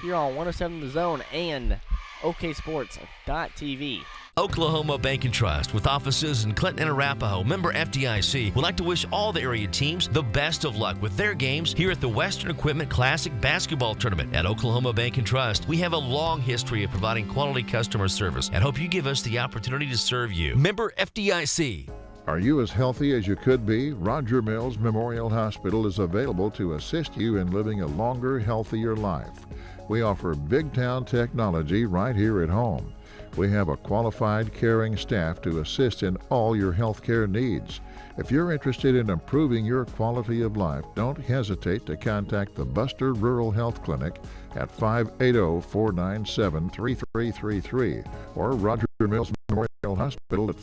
here on 107 The Zone and OKSports.tv. Oklahoma Bank and Trust, with offices in Clinton and Arapahoe, member FDIC, would like to wish all the area teams the best of luck with their games here at the Western Equipment Classic Basketball Tournament. At Oklahoma Bank and Trust, we have a long history of providing quality customer service and hope you give us the opportunity to serve you. Member FDIC. Are you as healthy as you could be? Roger Mills Memorial Hospital is available to assist you in living a longer, healthier life. We offer big town technology right here at home. We have a qualified, caring staff to assist in all your healthcare needs. If you're interested in improving your quality of life, don't hesitate to contact the Buster Rural Health Clinic at 580-497-3333 or Roger Mills Memorial Hospital at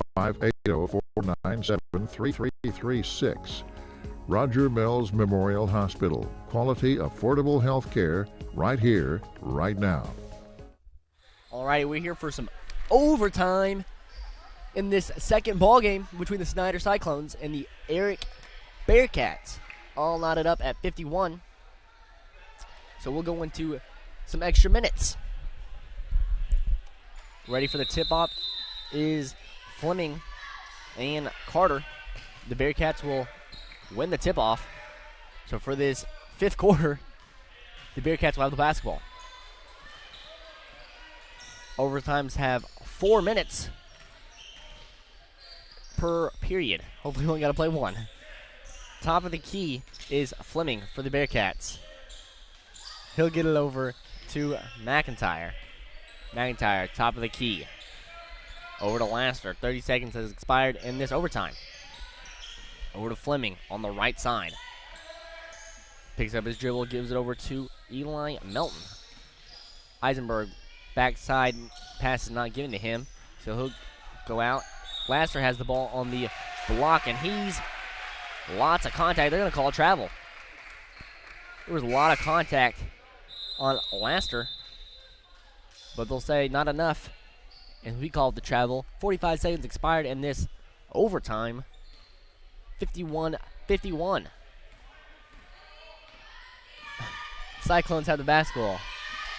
580-497-3336. Roger Mills Memorial Hospital. Quality, affordable health care right here, right now. All right, we're here for some overtime in this second ball game between the Snyder Cyclones and the Erick Bearcats. All knotted up at 51. So we'll go into some extra minutes. Ready for the tip-off is Fleming and Carter. The Bearcats will win the tip-off. So for this fifth quarter, the Bearcats will have the basketball. Overtimes have 4 minutes per period. Hopefully we only got to play one. Top of the key is Fleming for the Bearcats. He'll get it over to McIntyre. McIntyre, top of the key. Over to Laster. 30 seconds has expired in this overtime. Over to Fleming on the right side. Picks up his dribble, gives it over to Eli Melton. Eisenberg, backside pass is not given to him, so he'll go out. Laster has the ball on the block, and he's lots of contact. They're going to call travel. There was a lot of contact on Laster, but they'll say not enough, and we call it the travel. 45 seconds expired in this overtime. 51-51. Cyclones have the basketball.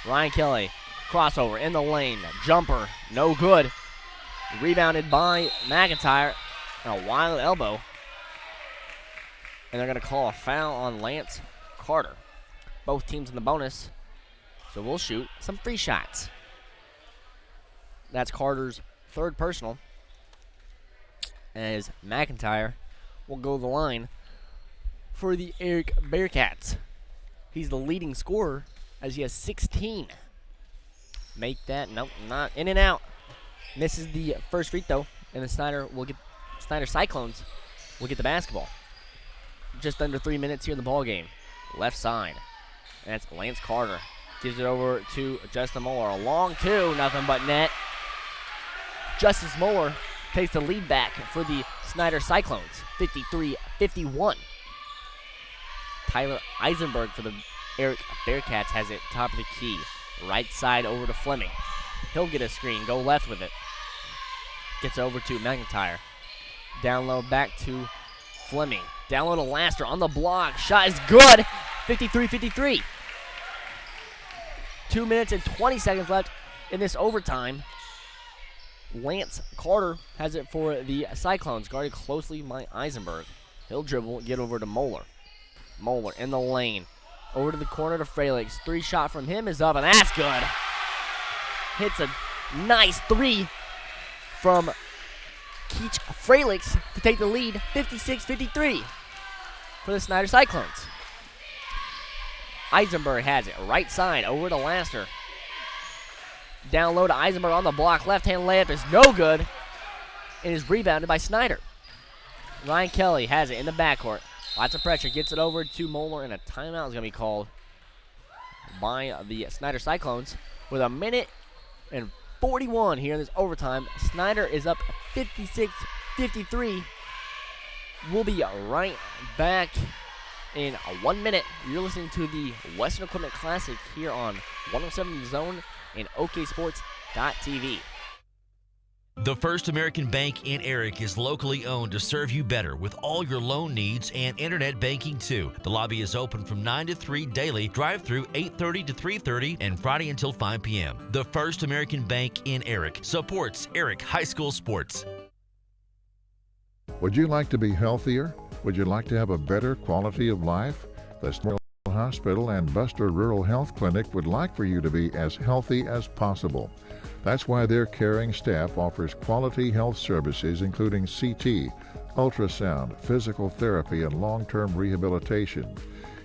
Ryan Kelly, crossover in the lane. Jumper, no good. Rebounded by McIntyre. A wild elbow. And they're going to call a foul on Lance Carter. Both teams in the bonus. So we'll shoot some free shots. That's Carter's third personal. As McIntyre will go to the line for the Erick Bearcats. He's the leading scorer as he has 16. Make that, nope, not in and out. Misses the first free throw, and the Snyder Cyclones will get the basketball. Just under 3 minutes here in the ball game. Left side. And that's Lance Carter. Gives it over to Justin Moeller. A long two, nothing but net. Justice Moeller takes the lead back for the Snyder Cyclones. 53-51. Tyler Eisenberg for the Erick Bearcats has it top of the key. Right side over to Fleming. He'll get a screen, go left with it. Gets over to McIntyre. Down low back to Fleming. Down low to Laster on the block. Shot is good. 53-53. 2 minutes and 20 seconds left in this overtime. Lance Carter has it for the Cyclones, guarded closely by Eisenberg. He'll dribble, get over to Moeller. Moeller in the lane. Over to the corner to Fralix. 3 shot from him is up, and that's good. Hits a nice 3 from Keach Fralix to take the lead, 56-53 for the Snyder Cyclones. Eisenberg has it. Right side over to Laster. Down low to Eisenberg on the block. Left-hand layup is no good and is rebounded by Snyder. Ryan Kelly has it in the backcourt. Lots of pressure. Gets it over to Moeller, and a timeout is going to be called by the Snyder Cyclones with 1 minute and 41 here in this overtime. Snyder is up 56-53. We'll be right back in 1 minute. You're listening to the Western Equipment Classic here on 107 Zone and OKSports.tv. The First American Bank in Erick is locally owned to serve you better with all your loan needs and internet banking too. The lobby is open from 9 to 3 daily, drive-through 8:30 to 3:30, and Friday until 5 p.m. The First American Bank in Erick supports Erick High School sports. Would you like to be healthier? Would you like to have a better quality of life? The Snyder Hospital and Buster Rural Health Clinic would like for you to be as healthy as possible. That's why their caring staff offers quality health services including CT, ultrasound, physical therapy, and long-term rehabilitation.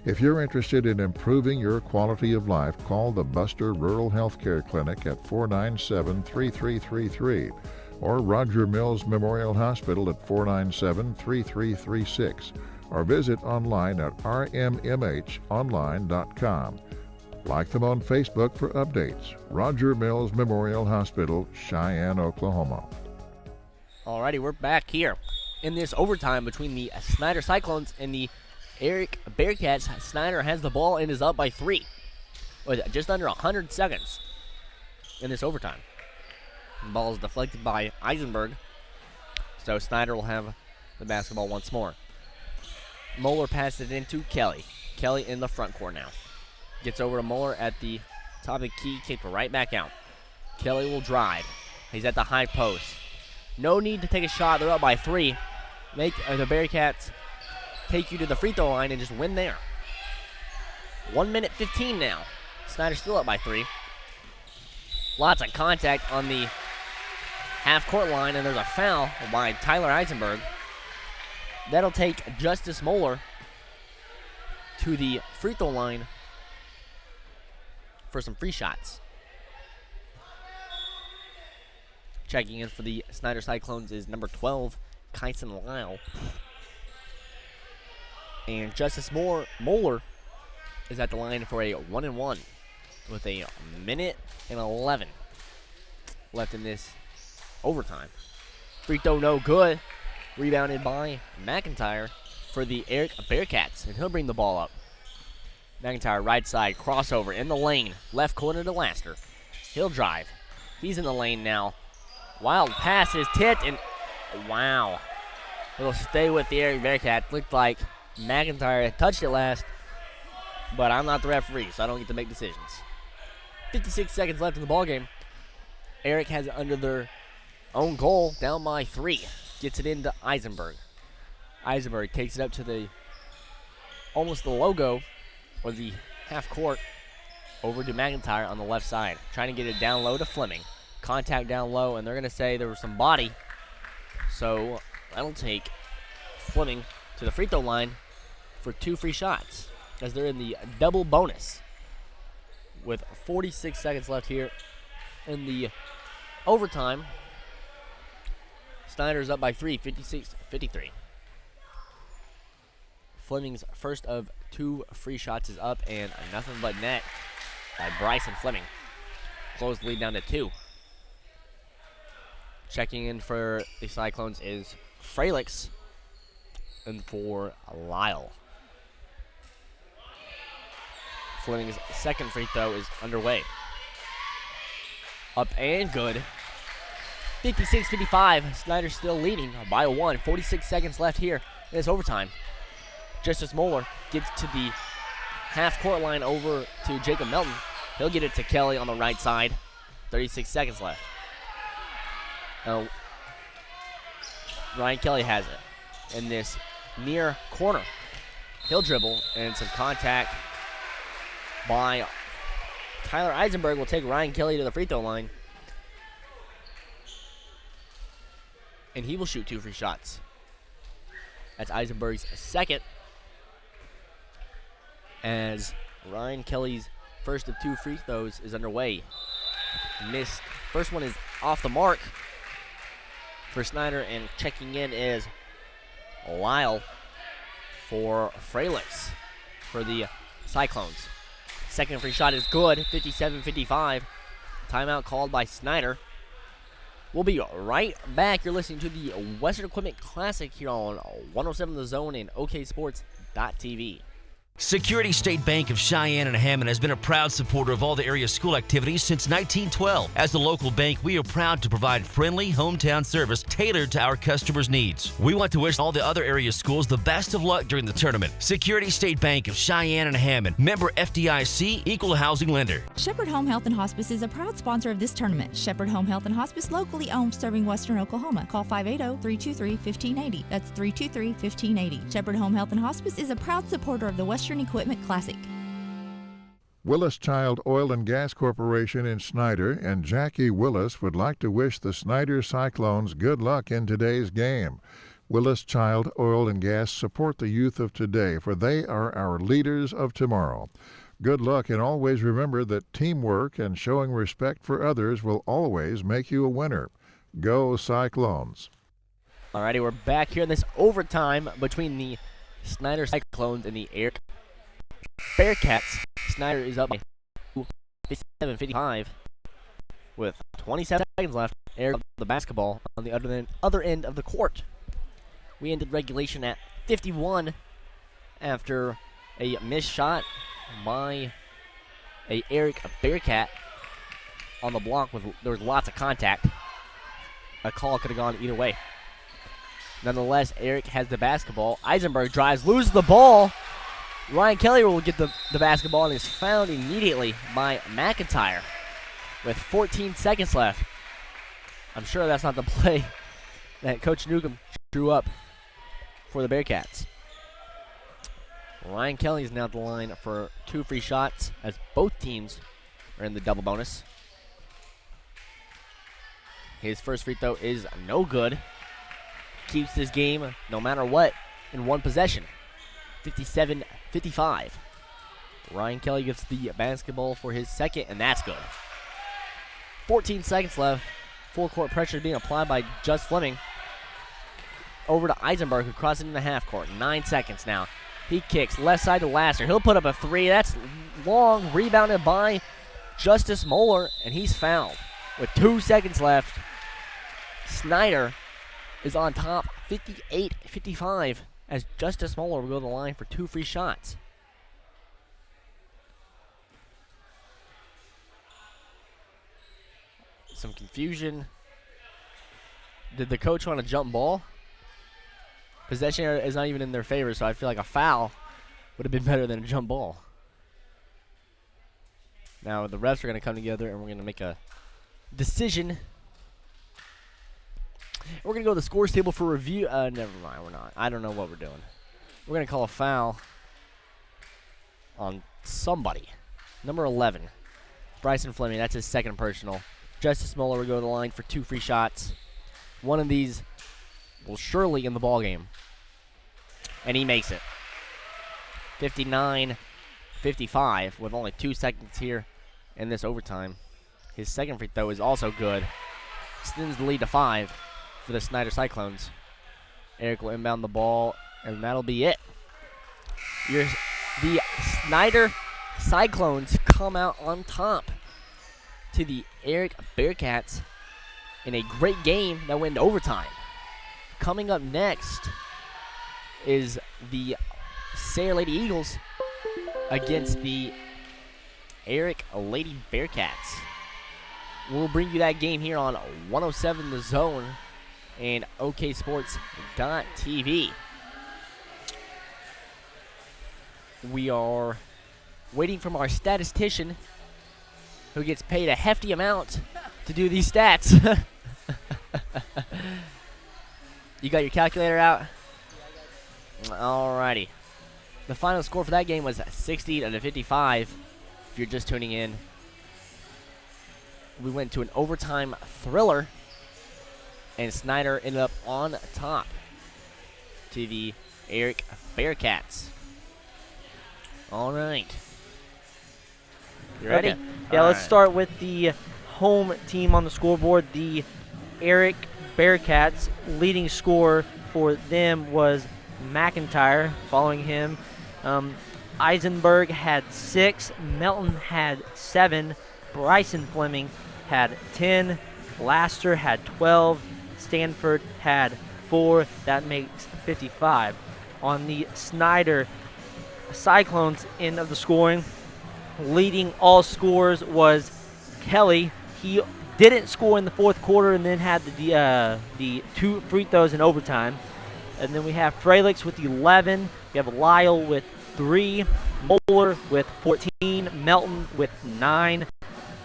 If you're interested in improving your quality of life, call the Buster Rural Health Care Clinic at 497-3333 or Roger Mills Memorial Hospital at 497-3336 or visit online at rmmhonline.com. Like them on Facebook for updates. Roger Mills Memorial Hospital, Cheyenne, Oklahoma. Alrighty, we're back here in this overtime between the Snyder Cyclones and the Erick Bearcats. Snyder has the ball and is up by 3 with just under 100 seconds in this overtime. The ball is deflected by Eisenberg, so Snyder will have the basketball once more. Moeller passes it into Kelly. Kelly in the front court now. Gets over to Mueller at the top of the key, kicked right back out. Kelly will drive. He's at the high post. No need to take a shot. They're up by 3. Make the Bearcats take you to the free throw line and just win there. 1 minute 15 now. Snyder still up by 3. Lots of contact on the half-court line, and there's a foul by Tyler Eisenberg. That'll take Justice Moeller to the free throw line for some free shots. Checking in for the Snyder Cyclones is number 12, Kyson Lyle. And Justice Moeller is at the line for a 1-and-1 with a minute and 11 left in this overtime. Free throw no good. Rebounded by McIntyre for the Erick Bearcats, and he'll bring the ball up. McIntyre right side, crossover in the lane, left corner to Laster. He'll drive. He's in the lane now. Wild pass is tipped, and wow. It'll stay with the Erick Bearcats. Looked like McIntyre had touched it last, but I'm not the referee, so I don't get to make decisions. 56 seconds left in the ballgame. Erick has it under their own goal, down by 3. Gets it into Eisenberg. Eisenberg takes it up to the almost the logo or the half court over to McIntyre on the left side. Trying to get it down low to Fleming. Contact down low, and they're going to say there was some body. So that'll take Fleming to the free throw line for 2 free shots as they're in the double bonus with 46 seconds left here in the overtime. Snyder's up by 3, 56-53. Fleming's first of 2 free shots is up, and nothing but net by Bryson Fleming. Close the lead down to 2. Checking in for the Cyclones is Fralix, and for Lyle. Fleming's second free throw is underway. Up and good. 56-55. Snyder still leading by 1. 46 seconds left here in this overtime. Justice Moeller gets to the half-court line over to Jacob Melton. He'll get it to Kelly on the right side. 36 seconds left. Ryan Kelly has it in this near corner. He'll dribble, and some contact by Tyler Eisenberg will take Ryan Kelly to the free throw line. And he will shoot 2 free shots. That's Eisenberg's second. As Ryan Kelly's first of 2 free throws is underway. Missed. First one is off the mark for Snyder, and checking in is Lyle for Fralix for the Cyclones. Second free shot is good, 57-55. Timeout called by Snyder. We'll be right back. You're listening to the Western Equipment Classic here on 107 The Zone and OKSports.tv. Security State Bank of Cheyenne and Hammond has been a proud supporter of all the area school activities since 1912. As a local bank, we are proud to provide friendly hometown service tailored to our customers' needs. We want to wish all the other area schools the best of luck during the tournament. Security State Bank of Cheyenne and Hammond, member FDIC, equal housing lender. Shepherd Home Health and Hospice is a proud sponsor of this tournament. Shepherd Home Health and Hospice, locally owned, serving Western Oklahoma. Call 580-323-1580. That's 323-1580. Shepherd Home Health and Hospice is a proud supporter of the Western Equipment Classic. Willis Child Oil and Gas Corporation in Snyder and Jackie Willis would like to wish the Snyder Cyclones good luck in today's game. Willis Child Oil and Gas support the youth of today, for they are our leaders of tomorrow. Good luck, and always remember that teamwork and showing respect for others will always make you a winner. Go Cyclones. Alrighty, we're back here in this overtime between the Snyder Cyclones and the Erick Bearcats. Snyder is up by 57-55 with 27 seconds left. Erick the basketball on the other end of the court. We ended regulation at 51 after a missed shot by a Erick Bearcat on the block. There was lots of contact. A call could have gone either way. Nonetheless, Erick has the basketball. Eisenberg drives, loses the ball, Ryan Kelly will get the basketball and is fouled immediately by McIntyre with 14 seconds left. I'm sure that's not the play that Coach Newcomb drew up for the Bearcats. Ryan Kelly is now at the line for 2 free shots as both teams are in the double bonus. His first free throw is no good. Keeps this game, no matter what, in one possession. 57-55. Ryan Kelly gets the basketball for his second, and that's good. 14 seconds left. Full court pressure being applied by Just Fleming. Over to Eisenberg, who crosses into half court. 9 seconds now. He kicks left side to Lassiter. He'll put up a 3. That's long. Rebounded by Justice Moeller, and he's fouled. With 2 seconds left, Snyder is on top 58-55 as Justice Moeller will go to the line for 2 free shots. Some confusion. Did the coach want a jump ball? Possession is not even in their favor, so I feel like a foul would have been better than a jump ball. Now the refs are going to come together and we're going to make a decision. We're going to go to the scores table for review. Never mind, we're not. I don't know what we're doing. We're going to call a foul on somebody. Number 11, Bryson Fleming. That's his second personal. Justice Moeller will go to the line for 2 free shots. One of these will surely in the ball game. And he makes it. 59-55 with only 2 seconds here in this overtime. His second free throw is also good. Extends the lead to 5 for the Snyder Cyclones. Erick will inbound the ball, and that'll be it. The Snyder Cyclones come out on top to the Erick Bearcats in a great game that went into overtime. Coming up next is the Sayre Lady Eagles against the Erick Lady Bearcats. We'll bring you that game here on 107 The Zone and OKSports.tv. We are waiting from our statistician who gets paid a hefty amount to do these stats. You got your calculator out? Alrighty. The final score for that game was 60-55. If you're just tuning in, we went to an overtime thriller, and Snyder ended up on top to the Erick Bearcats. All right. You ready? Okay. Yeah, let's start with the home team on the scoreboard. The Erick Bearcats leading scorer for them was McIntyre. Following him, Eisenberg had 6, Melton had 7, Bryson Fleming had 10, Laster had 12, Stanford had 4. That makes 55. On the Snyder Cyclones end of the scoring, leading all scorers was Kelly. He didn't score in the fourth quarter and then had the 2 free throws in overtime. And then we have Fralix with 11. We have Lyle with 3. Moeller with 14. Melton with 9.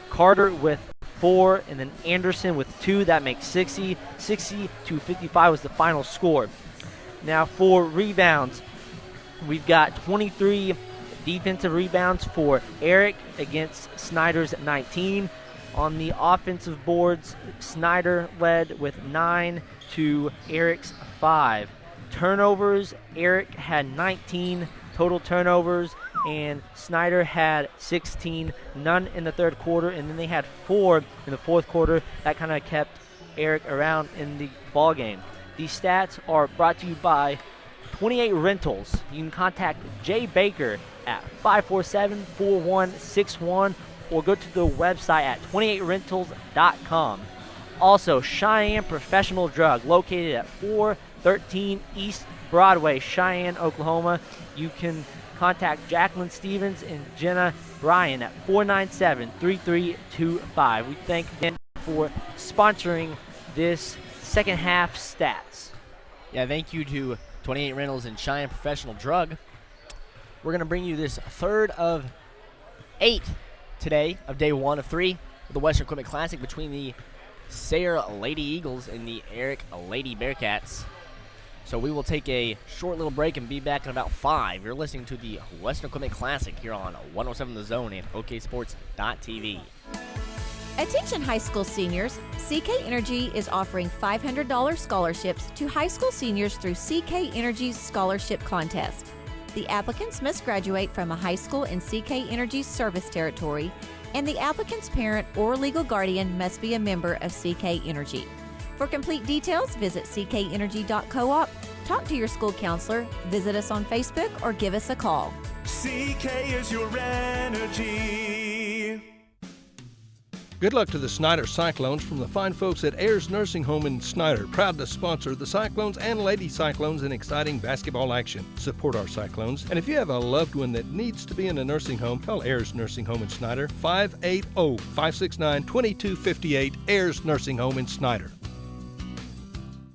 Carter with 4. And then Anderson with 2. That makes 60. 60-55 was the final score. Now for rebounds, we've got 23 defensive rebounds for Erick against Snyder's 19. On the offensive boards, Snyder led with 9 to Erick's 5. Turnovers, Erick had 19 total turnovers, and Snyder had 16. None in the third quarter, and then they had 4 in the fourth quarter. That kind of kept Erick around in the ball game. These stats are brought to you by 28 Rentals. You can contact Jay Baker at 547-4161 or go to the website at 28rentals.com. Also, Cheyenne Professional Drug, located at 413 East Broadway, Cheyenne, Oklahoma. You can contact Jacqueline Stevens and Jenna Bryan at 497-3325. We thank them for sponsoring this second half stats. Yeah, thank you to 28 Rentals and Cheyenne Professional Drug. We're going to bring you this third of 8 today of day 1 of 3 of the Western Equipment Classic between the Sayre Lady Eagles and the Erick Lady Bearcats. So we will take a short little break and be back in about 5. You're listening to the Western Equipment Classic here on 107 The Zone and OKSports.tv. Attention high school seniors, CK Energy is offering $500 scholarships to high school seniors through CK Energy's scholarship contest. The applicants must graduate from a high school in CK Energy's service territory, and the applicant's parent or legal guardian must be a member of CK Energy. For complete details, visit ckenergy.coop, talk to your school counselor, visit us on Facebook, or give us a call. CK is your energy. Good luck to the Snyder Cyclones from the fine folks at Ayers Nursing Home in Snyder, proud to sponsor the Cyclones and Lady Cyclones in exciting basketball action. Support our Cyclones. And if you have a loved one that needs to be in a nursing home, call Ayers Nursing Home in Snyder, 580-569-2258, Ayers Nursing Home in Snyder.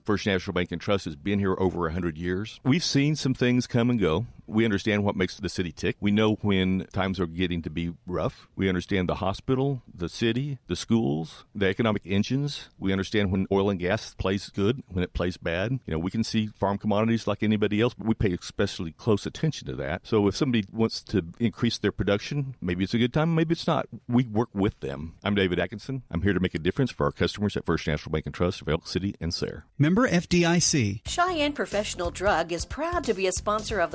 First National Bank and Trust has been here over 100 years. We've seen some things come and go. We understand what makes the city tick. We know when times are getting to be rough. We understand the hospital, the city, the schools, the economic engines. We understand when oil and gas plays good, when it plays bad. We can see farm commodities like anybody else, but we pay especially close attention to that. So if somebody wants to increase their production, maybe it's a good time, maybe it's not. We work with them. I'm David Atkinson. I'm here to make a difference for our customers at First National Bank and Trust of Elk City and Sayre. Member FDIC. Cheyenne Professional Drug is proud to be a sponsor of